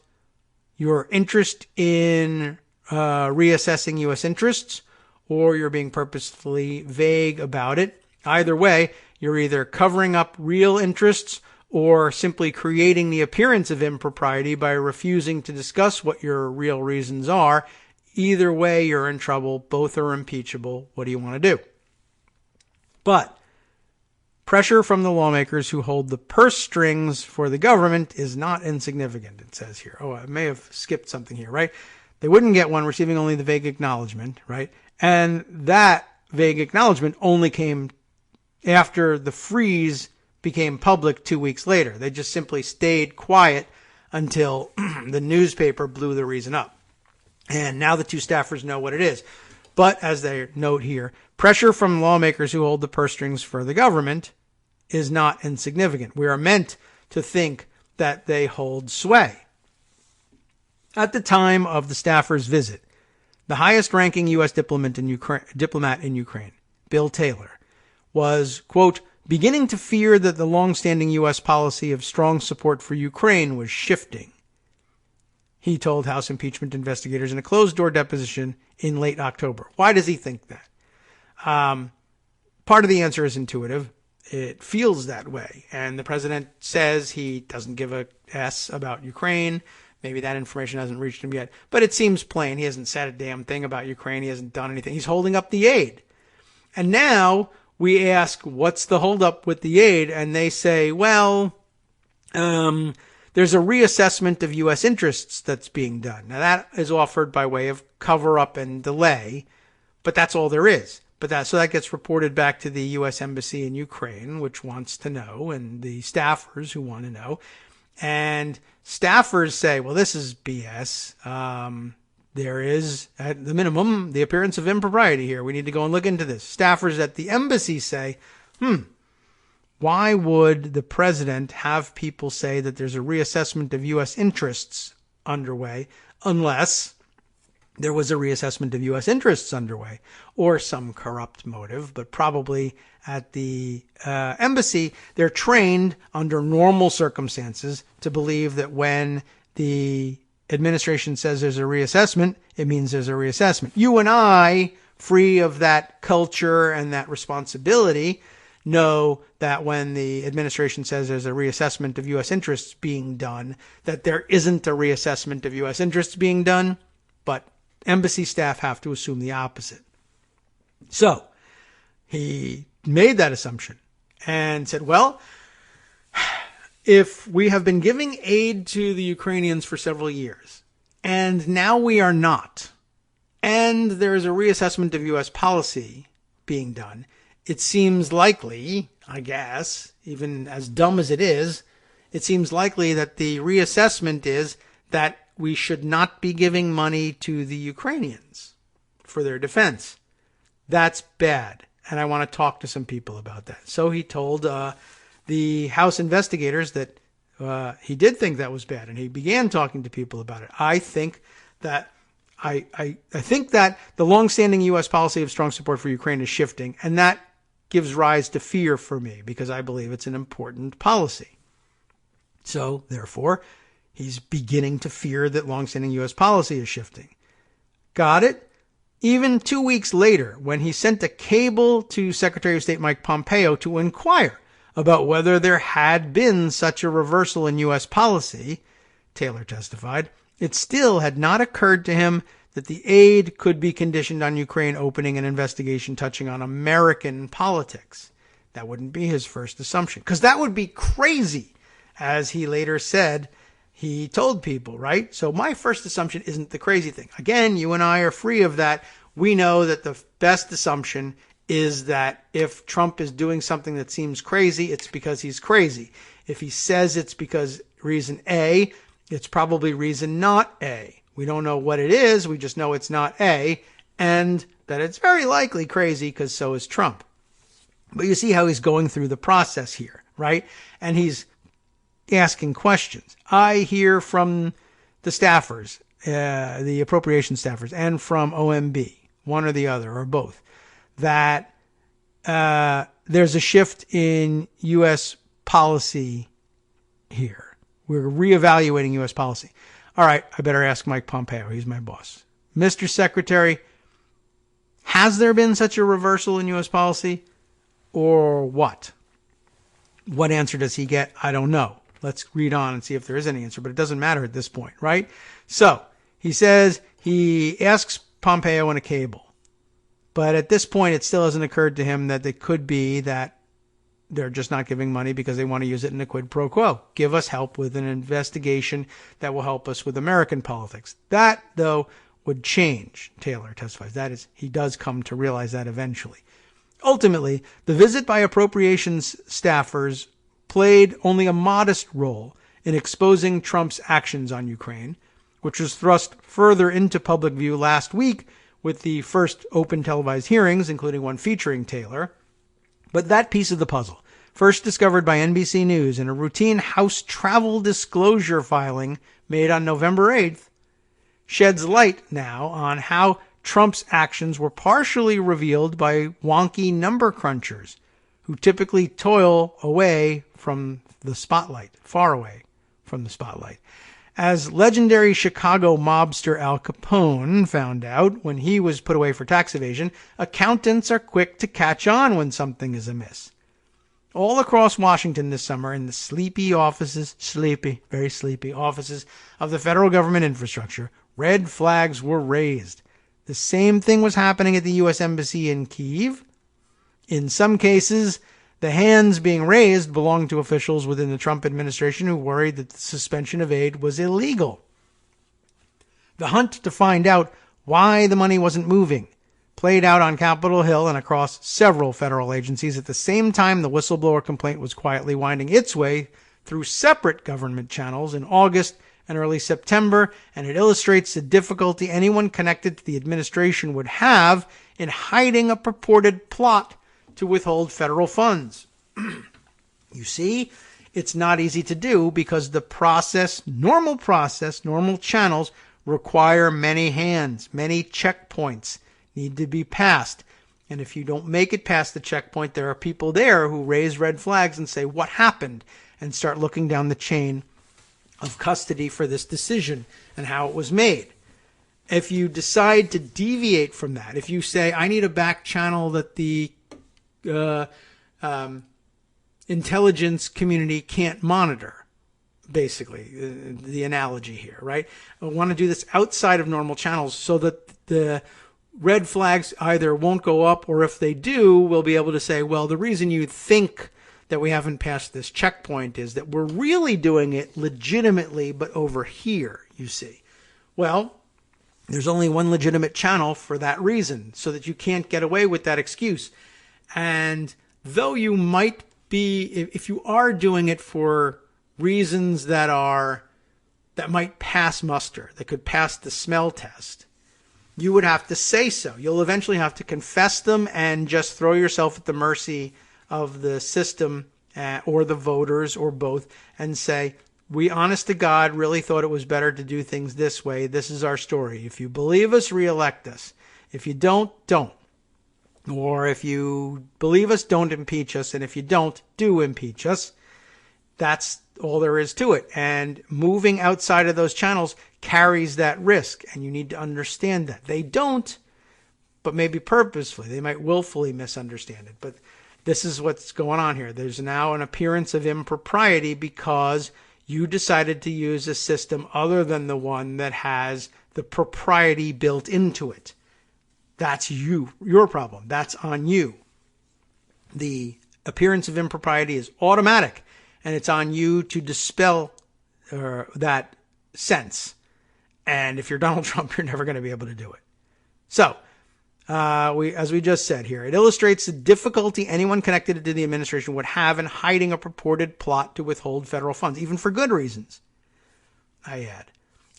your interest in reassessing U.S. interests, or you're being purposefully vague about it. Either way, you're either covering up real interests or simply creating the appearance of impropriety by refusing to discuss what your real reasons are. Either way, you're in trouble. Both are impeachable. What do you want to do? But pressure from the lawmakers who hold the purse strings for the government is not insignificant, it says here. Oh, I may have skipped something here, right? They wouldn't get one, receiving only the vague acknowledgement, right? And that vague acknowledgement only came after the freeze became public 2 weeks later. They just simply stayed quiet until the newspaper blew the reason up. And now the two staffers know what it is. But as they note here, pressure from lawmakers who hold the purse strings for the government is not insignificant. We are meant to think that they hold sway. At the time of the staffers' visit, the highest-ranking U.S. diplomat in Ukraine, Bill Taylor, was, quote, beginning to fear that the long-standing U.S. policy of strong support for Ukraine was shifting. He told House impeachment investigators in a closed-door deposition in late October. Why does he think that? Part of the answer is intuitive. It feels that way. And the president says he doesn't give a S about Ukraine. Maybe that information hasn't reached him yet. But it seems plain. He hasn't said a damn thing about Ukraine. He hasn't done anything. He's holding up the aid. And now we ask, what's the holdup with the aid? And they say, well, there's a reassessment of U.S. interests that's being done. Now, that is offered by way of cover-up and delay, but that's all there is. So that gets reported back to the U.S. Embassy in Ukraine, which wants to know, and the staffers who want to know. And staffers say, well, this is BS. There is, at the minimum, the appearance of impropriety here. We need to go and look into this. Staffers at the embassy say, why would the president have people say that there's a reassessment of U.S. interests underway unless there was a reassessment of U.S. interests underway or some corrupt motive? But probably at the embassy, they're trained under normal circumstances to believe that when the administration says there's a reassessment, it means there's a reassessment. You and I, free of that culture and that responsibility know that when the administration says there's a reassessment of U.S. interests being done, that there isn't a reassessment of U.S. interests being done, but embassy staff have to assume the opposite. So he made that assumption and said, well, if we have been giving aid to the Ukrainians for several years, and now we are not, and there is a reassessment of U.S. policy being done, it seems likely, I guess, even as dumb as it is, it seems likely that the reassessment is that we should not be giving money to the Ukrainians for their defense. That's bad. And I want to talk to some people about that. So he told the House investigators that he did think that was bad, and he began talking to people about it. I think that I think that the longstanding U.S. policy of strong support for Ukraine is shifting, and that gives rise to fear for me because I believe it's an important policy. So, therefore, he's beginning to fear that longstanding U.S. policy is shifting. Got it? Even 2 weeks later, when he sent a cable to Secretary of State Mike Pompeo to inquire about whether there had been such a reversal in U.S. policy, Taylor testified, it still had not occurred to him that the aid could be conditioned on Ukraine opening an investigation touching on American politics. That wouldn't be his first assumption, because that would be crazy, as he later said. He told people, right? So my first assumption isn't the crazy thing. Again, you and I are free of that. We know that the best assumption is that if Trump is doing something that seems crazy, it's because he's crazy. If he says it's because reason A, it's probably reason not A. We don't know what it is. We just know it's not A, and that it's very likely crazy because so is Trump. But you see how he's going through the process here, right? And he's asking questions. I hear from the staffers, the appropriation staffers, and from OMB, one or the other or both, that there's a shift in U.S. policy here. We're reevaluating U.S. policy. All right, I better ask Mike Pompeo. He's my boss. Mr. Secretary, has there been such a reversal in U.S. policy or what? What answer does he get? I don't know. Let's read on and see if there is any answer, but it doesn't matter at this point, right? So he says he asks Pompeo in a cable, but at this point, it still hasn't occurred to him that it could be that they're just not giving money because they want to use it in a quid pro quo. Give us help with an investigation that will help us with American politics. That, though, would change, Taylor testifies. That is, he does come to realize that eventually. Ultimately, the visit by appropriations staffers played only a modest role in exposing Trump's actions on Ukraine, which was thrust further into public view last week with the first open televised hearings, including one featuring Taylor. But that piece of the puzzle, first discovered by NBC News in a routine House travel disclosure filing made on November 8th, sheds light now on how Trump's actions were partially revealed by wonky number crunchers who typically toil away from the spotlight, far away from the spotlight. As legendary Chicago mobster Al Capone found out when he was put away for tax evasion, accountants are quick to catch on when something is amiss. All across Washington this summer, in the sleepy offices, very sleepy offices of the federal government infrastructure, red flags were raised. The same thing was happening at the U.S. Embassy in Kyiv. In some cases, the hands being raised belonged to officials within the Trump administration who worried that the suspension of aid was illegal. The hunt to find out why the money wasn't moving played out on Capitol Hill and across several federal agencies at the same time the whistleblower complaint was quietly winding its way through separate government channels in August and early September, and it illustrates the difficulty anyone connected to the administration would have in hiding a purported plot to withhold federal funds. You see, it's not easy to do because the normal channels require many hands, many checkpoints need to be passed. And if you don't make it past the checkpoint, there are people there who raise red flags and say, what happened? And start looking down the chain of custody for this decision and how it was made. if you decide to deviate from that, if you say, I need a back channel that the intelligence community can't monitor, basically, the analogy here, right? I want to do this outside of normal channels so that the red flags either won't go up, or if they do, we'll be able to say, well, the reason you think that we haven't passed this checkpoint is that we're really doing it legitimately, but over here, you see. Well, there's only one legitimate channel for that reason, so that you can't get away with that excuse. And though you might be, if you are doing it for reasons that might pass muster, that could pass the smell test, you would have to say so. You'll eventually have to confess them and just throw yourself at the mercy of the system or the voters or both, and say, we, honest to God, really thought it was better to do things this way. This is our story. If you believe us, reelect us. If you don't, don't. Or if you believe us, don't impeach us. And if you don't, do impeach us. That's all there is to it. And moving outside of those channels carries that risk. And you need to understand that. They don't, but maybe purposefully. They might willfully misunderstand it. But this is what's going on here. There's now an appearance of impropriety because you decided to use a system other than the one that has the propriety built into it. That's your problem. That's on you. The appearance of impropriety is automatic, and it's on you to dispel that sense. And if you're Donald Trump, you're never going to be able to do it. So, as we just said here, it illustrates the difficulty anyone connected to the administration would have in hiding a purported plot to withhold federal funds, even for good reasons, I add.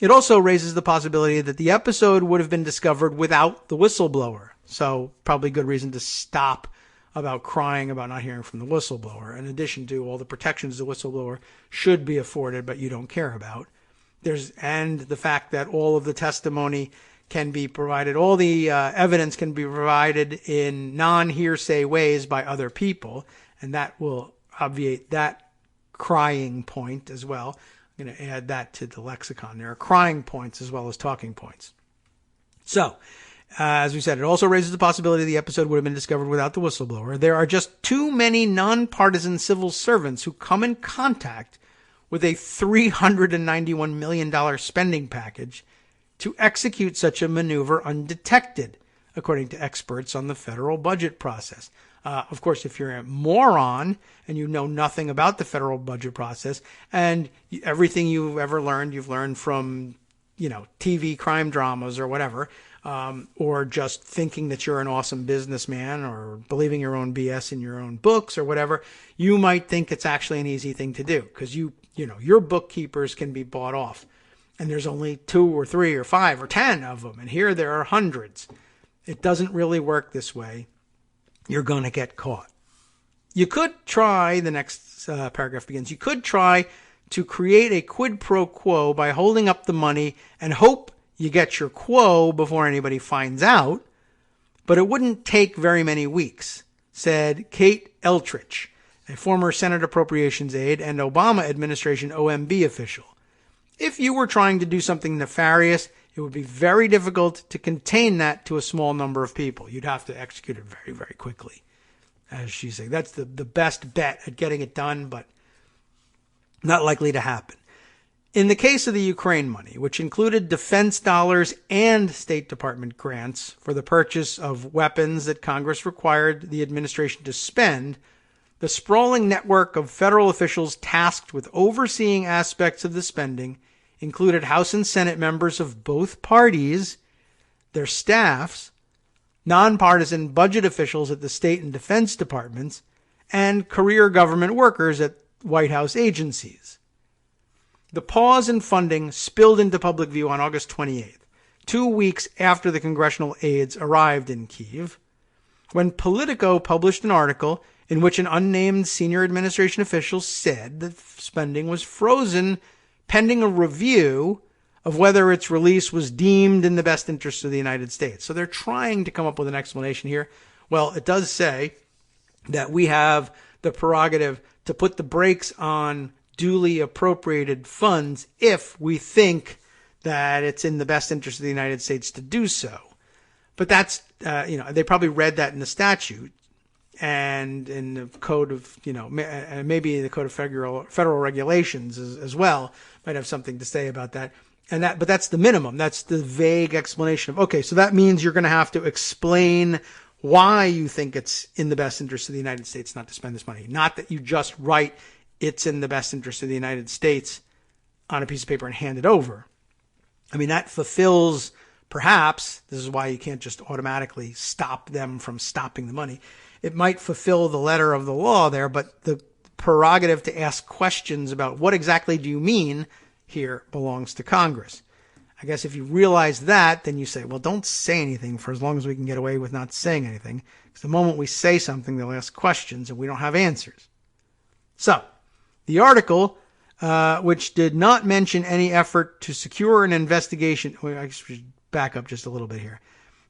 It also raises the possibility that the episode would have been discovered without the whistleblower. So probably good reason to stop about crying about not hearing from the whistleblower, in addition to all the protections the whistleblower should be afforded but you don't care about. And the fact that all of the testimony can be provided, all the evidence can be provided in non-hearsay ways by other people, and that will obviate that crying point as well. I'm going to add that to the lexicon. There are crying points as well as talking points. So, as we said, it also raises the possibility the episode would have been discovered without the whistleblower. There are just too many nonpartisan civil servants who come in contact with a $391 million spending package to execute such a maneuver undetected, according to experts on the federal budget process. Of course, if you're a moron and you know nothing about the federal budget process, and everything you've ever learned, you've learned from, TV crime dramas or whatever, or just thinking that you're an awesome businessman or believing your own BS in your own books or whatever, you might think it's actually an easy thing to do because your bookkeepers can be bought off. And there's only 2 or 3 or 5 or 10 of them. And here there are hundreds. It doesn't really work this way. You're going to get caught. You could try, the next paragraph begins, you could try to create a quid pro quo by holding up the money and hope you get your quo before anybody finds out. But it wouldn't take very many weeks, said Kate Eltrich, a former Senate Appropriations aide and Obama administration OMB official. If you were trying to do something nefarious, it would be very difficult to contain that to a small number of people. You'd have to execute it very, very quickly, as she's saying. That's the best bet at getting it done, but not likely to happen. In the case of the Ukraine money, which included defense dollars and State Department grants for the purchase of weapons that Congress required the administration to spend, the sprawling network of federal officials tasked with overseeing aspects of the spending included House and Senate members of both parties, their staffs, nonpartisan budget officials at the state and defense departments, and career government workers at White House agencies. The pause in funding spilled into public view on August 28th, 2 weeks after the congressional aides arrived in Kyiv, when Politico published an article in which an unnamed senior administration official said that spending was frozen pending a review of whether its release was deemed in the best interest of the United States. So they're trying to come up with an explanation here. Well, it does say that we have the prerogative to put the brakes on duly appropriated funds if we think that it's in the best interest of the United States to do so. But that's, they probably read that in the statute and in the code of, maybe the code of federal regulations as well might have something to say about that. But that's the minimum. That's the vague explanation of, okay, so that means you're going to have to explain why you think it's in the best interest of the United States not to spend this money. Not that you just write it's in the best interest of the United States on a piece of paper and hand it over. I mean, that fulfills, perhaps, this is why you can't just automatically stop them from stopping the money. It might fulfill the letter of the law there, but the prerogative to ask questions about what exactly do you mean here belongs to Congress. I guess if you realize that, then you say, well, don't say anything for as long as we can get away with not saying anything. Because the moment we say something, they'll ask questions and we don't have answers. So, the article, which did not mention any effort to secure an investigation. I should back up just a little bit here.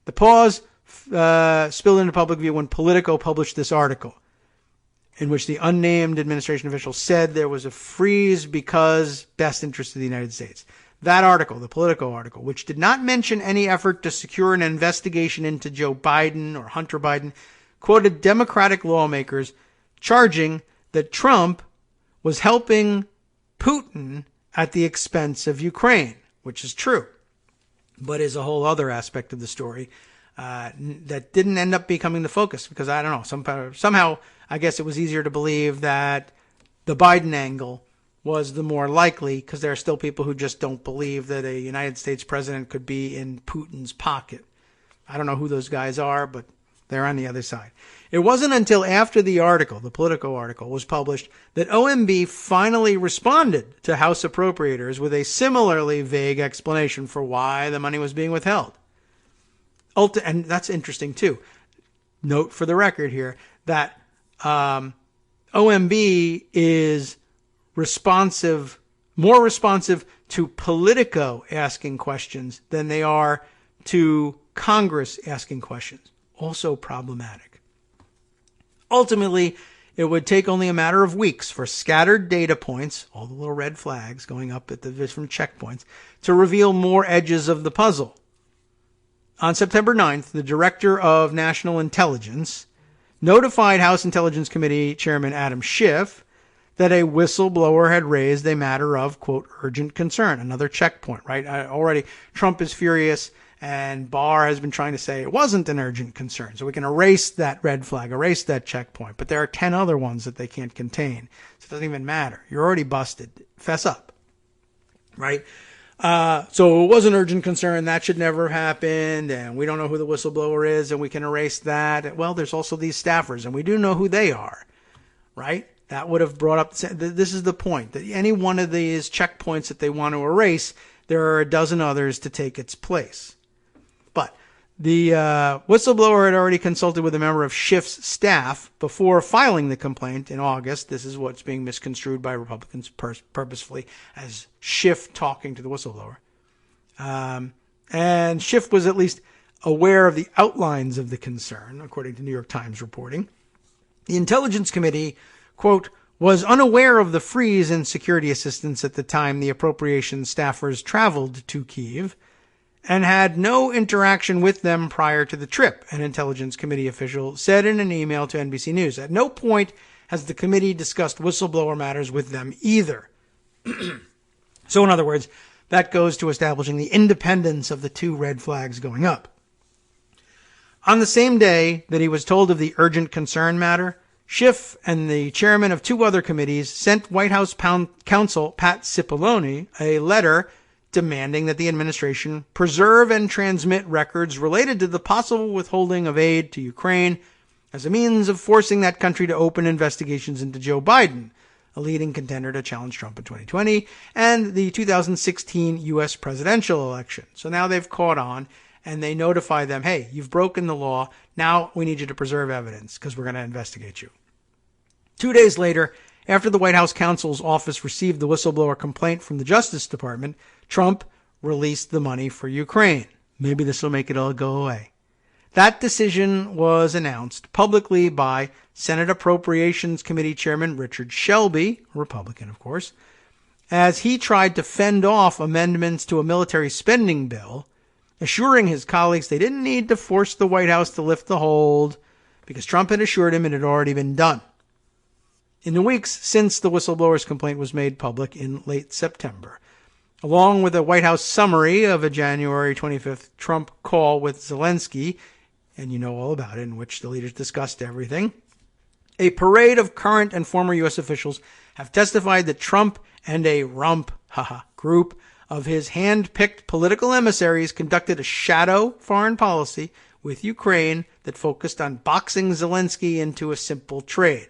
The pause spilled into public view when Politico published this article, in which the unnamed administration official said there was a freeze because best interest of the United States. That article, the Politico article, which did not mention any effort to secure an investigation into Joe Biden or Hunter Biden, quoted Democratic lawmakers charging that Trump was helping Putin at the expense of Ukraine, which is true, but is a whole other aspect of the story that didn't end up becoming the focus because, I don't know, somehow I guess it was easier to believe that the Biden angle was the more likely because there are still people who just don't believe that a United States president could be in Putin's pocket. I don't know who those guys are, but they're on the other side. It wasn't until after the article, the Politico article, was published that OMB finally responded to House appropriators with a similarly vague explanation for why the money was being withheld. And that's interesting, too. Note for the record here that OMB is more responsive to Politico asking questions than they are to Congress asking questions. Also problematic. Ultimately, it would take only a matter of weeks for scattered data points, all the little red flags going up at the different checkpoints, to reveal more edges of the puzzle. On September 9th, the Director of National Intelligence notified House Intelligence Committee Chairman Adam Schiff that a whistleblower had raised a matter of, quote, urgent concern. Another checkpoint, right? Already, Trump is furious, and Barr has been trying to say it wasn't an urgent concern. So we can erase that red flag, erase that checkpoint. But there are 10 other ones that they can't contain. So it doesn't even matter. You're already busted. Fess up, right? So it was an urgent concern. That should never have happened. And we don't know who the whistleblower is, and we can erase that. Well, there's also these staffers, and we do know who they are, right? That would have brought up, this is the point, that any one of these checkpoints that they want to erase, there are a dozen others to take its place. But the whistleblower had already consulted with a member of Schiff's staff before filing the complaint in August. This is what's being misconstrued by Republicans purposefully as Schiff talking to the whistleblower. And Schiff was at least aware of the outlines of the concern, according to New York Times reporting. The Intelligence Committee, quote, was unaware of the freeze in security assistance at the time the appropriations staffers traveled to Kyiv and had no interaction with them prior to the trip, an Intelligence Committee official said in an email to NBC News. At no point has the committee discussed whistleblower matters with them either. So in other words, that goes to establishing the independence of the two red flags going up. On the same day that he was told of the urgent concern matter, Schiff and the chairman of two other committees sent White House counsel Pat Cipollone a letter demanding that the administration preserve and transmit records related to the possible withholding of aid to Ukraine as a means of forcing that country to open investigations into Joe Biden, a leading contender to challenge Trump in 2020, and the 2016 U.S. presidential election. So now they've caught on, and they notify them, hey, you've broken the law. Now we need you to preserve evidence because we're going to investigate you. 2 days later, after the White House counsel's office received the whistleblower complaint from the Justice Department, Trump released the money for Ukraine. Maybe this will make it all go away. That decision was announced publicly by Senate Appropriations Committee Chairman Richard Shelby, a Republican, of course, as he tried to fend off amendments to a military spending bill, assuring his colleagues they didn't need to force the White House to lift the hold because Trump had assured him it had already been done. In the weeks since the whistleblower's complaint was made public in late September, along with a White House summary of a January 25th Trump call with Zelensky, and you know all about it, in which the leaders discussed everything, a parade of current and former U.S. officials have testified that Trump and a rump group of his hand-picked political emissaries conducted a shadow foreign policy with Ukraine that focused on boxing Zelensky into a simple trade.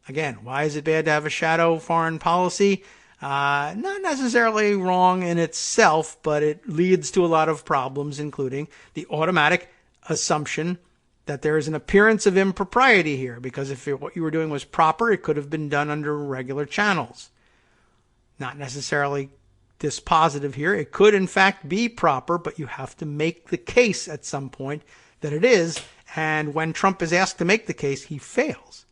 Again, why is it bad to have a shadow foreign policy? Not necessarily wrong in itself, but it leads to a lot of problems, including the automatic assumption that there is an appearance of impropriety here, because if what you were doing was proper, it could have been done under regular channels. Not necessarily dispositive here. It could, in fact, be proper, but you have to make the case at some point that it is, and when Trump is asked to make the case, he fails.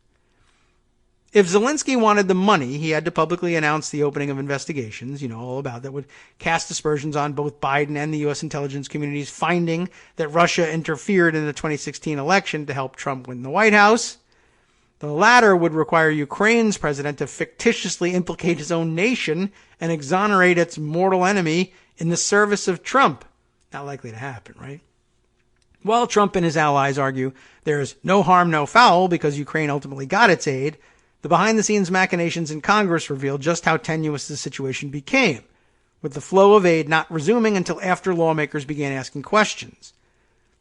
If Zelensky wanted the money, he had to publicly announce the opening of investigations, you know all about that, would cast aspersions on both Biden and the U.S. intelligence community's finding that Russia interfered in the 2016 election to help Trump win the White House. The latter would require Ukraine's president to fictitiously implicate his own nation and exonerate its mortal enemy in the service of Trump. Not likely to happen, right? While Trump and his allies argue there is no harm, no foul because Ukraine ultimately got its aid, the behind-the-scenes machinations in Congress revealed just how tenuous the situation became, with the flow of aid not resuming until after lawmakers began asking questions.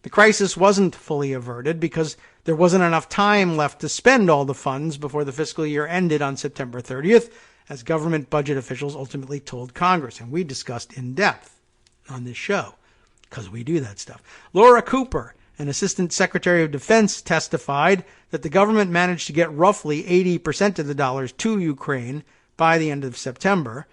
The crisis wasn't fully averted because there wasn't enough time left to spend all the funds before the fiscal year ended on September 30th, as government budget officials ultimately told Congress, and we discussed in depth on this show, because we do that stuff. Laura Cooper, an Assistant Secretary of Defense, testified that the government managed to get roughly 80% of the dollars to Ukraine by the end of September.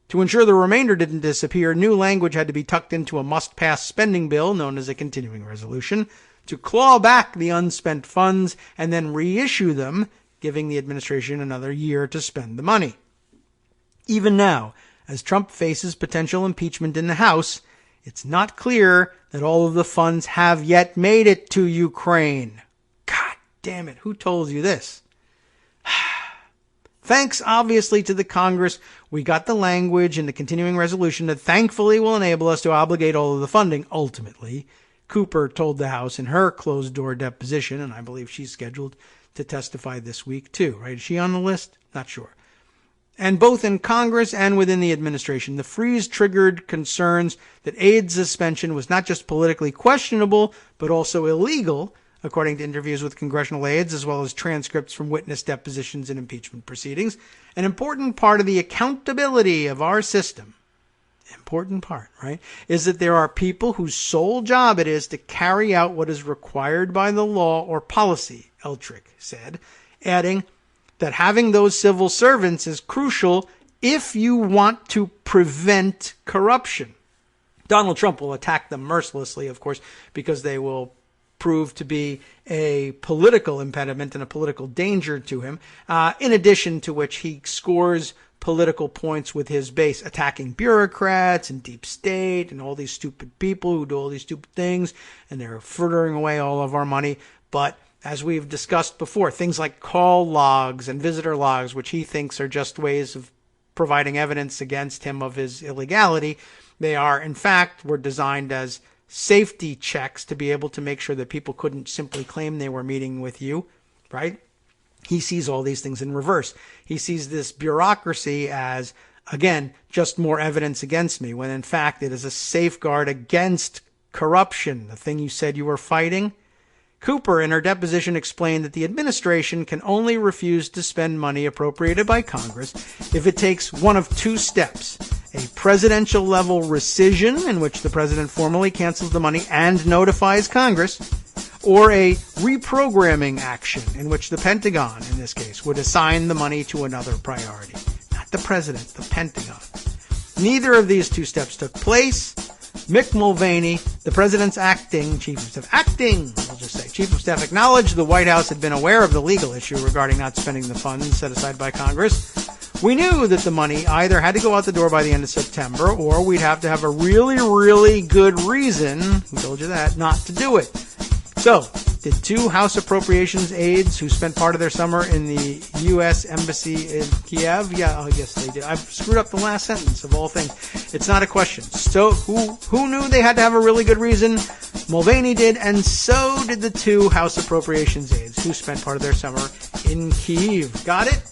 To ensure the remainder didn't disappear, new language had to be tucked into a must-pass spending bill known as a continuing resolution to claw back the unspent funds and then reissue them, giving the administration another year to spend the money. Even now, as Trump faces potential impeachment in the House, it's not clear that all of the funds have yet made it to Ukraine. God damn it, who told you this? Thanks, obviously, to the Congress, we got the language in the continuing resolution that thankfully will enable us to obligate all of the funding, ultimately. Cooper told the House in her closed-door deposition, and I believe she's scheduled to testify this week, too, right? Is she on the list? Not sure. And both in Congress and within the administration, the freeze triggered concerns that aid suspension was not just politically questionable, but also illegal, according to interviews with congressional aides, as well as transcripts from witness depositions and impeachment proceedings. An important part of the accountability of our system, important part, right, is that there are people whose sole job it is to carry out what is required by the law or policy, Eltrick said, adding that having those civil servants is crucial if you want to prevent corruption. Donald Trump will attack them mercilessly, of course, because they will prove to be a political impediment and a political danger to him, in addition to which he scores political points with his base, attacking bureaucrats and deep state and all these stupid people who do all these stupid things, and they're frittering away all of our money. But as we've discussed before, things like call logs and visitor logs, which he thinks are just ways of providing evidence against him of his illegality, they are, in fact, were designed as safety checks to be able to make sure that people couldn't simply claim they were meeting with you, right? He sees all these things in reverse. He sees this bureaucracy as, again, just more evidence against me, when in fact it is a safeguard against corruption, the thing you said you were fighting. Cooper, in her deposition, explained that the administration can only refuse to spend money appropriated by Congress if it takes one of two steps: a presidential-level rescission, in which the president formally cancels the money and notifies Congress, or a reprogramming action, in which the Pentagon, in this case, would assign the money to another priority. Not the president, the Pentagon. Neither of these two steps took place. Mick Mulvaney, the president's chief of staff, acknowledged the White House had been aware of the legal issue regarding not spending the funds set aside by Congress. We knew that the money either had to go out the door by the end of September, or we'd have to have a really, really good reason, who told you that, not to do it. So, did two House Appropriations aides who spent part of their summer in the U.S. Embassy in Kiev? Yeah, I guess they did. I've screwed up the last sentence of all things. It's not a question. So, who knew they had to have a really good reason? Mulvaney did, and so did the two House Appropriations aides who spent part of their summer in Kiev. Got it?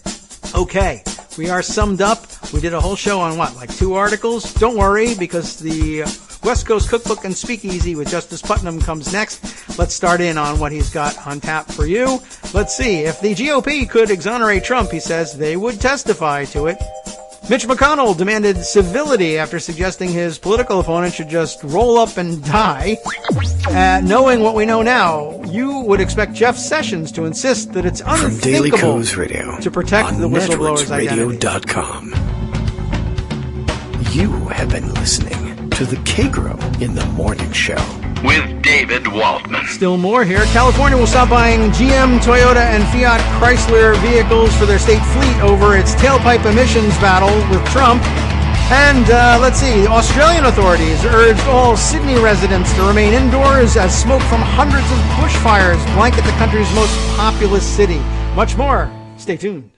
Okay. We are summed up. We did a whole show on like 2 articles? Don't worry, because the West Coast Cookbook and Speakeasy with Justice Putnam comes next. Let's start in on what he's got on tap for you. Let's see. If the GOP could exonerate Trump, he says they would testify to it. Mitch McConnell demanded civility after suggesting his political opponent should just roll up and die. Knowing what we know now, you would expect Jeff Sessions to insist that it's unthinkable to protect the whistleblower's identity. You have been listening to the Kagro in the Morning Show with David Waldman. Still more here. California will stop buying GM, Toyota, and Fiat Chrysler vehicles for their state fleet over its tailpipe emissions battle with Trump. And let's see, Australian authorities urged all Sydney residents to remain indoors as smoke from hundreds of bushfires blanket the country's most populous city. Much more. Stay tuned.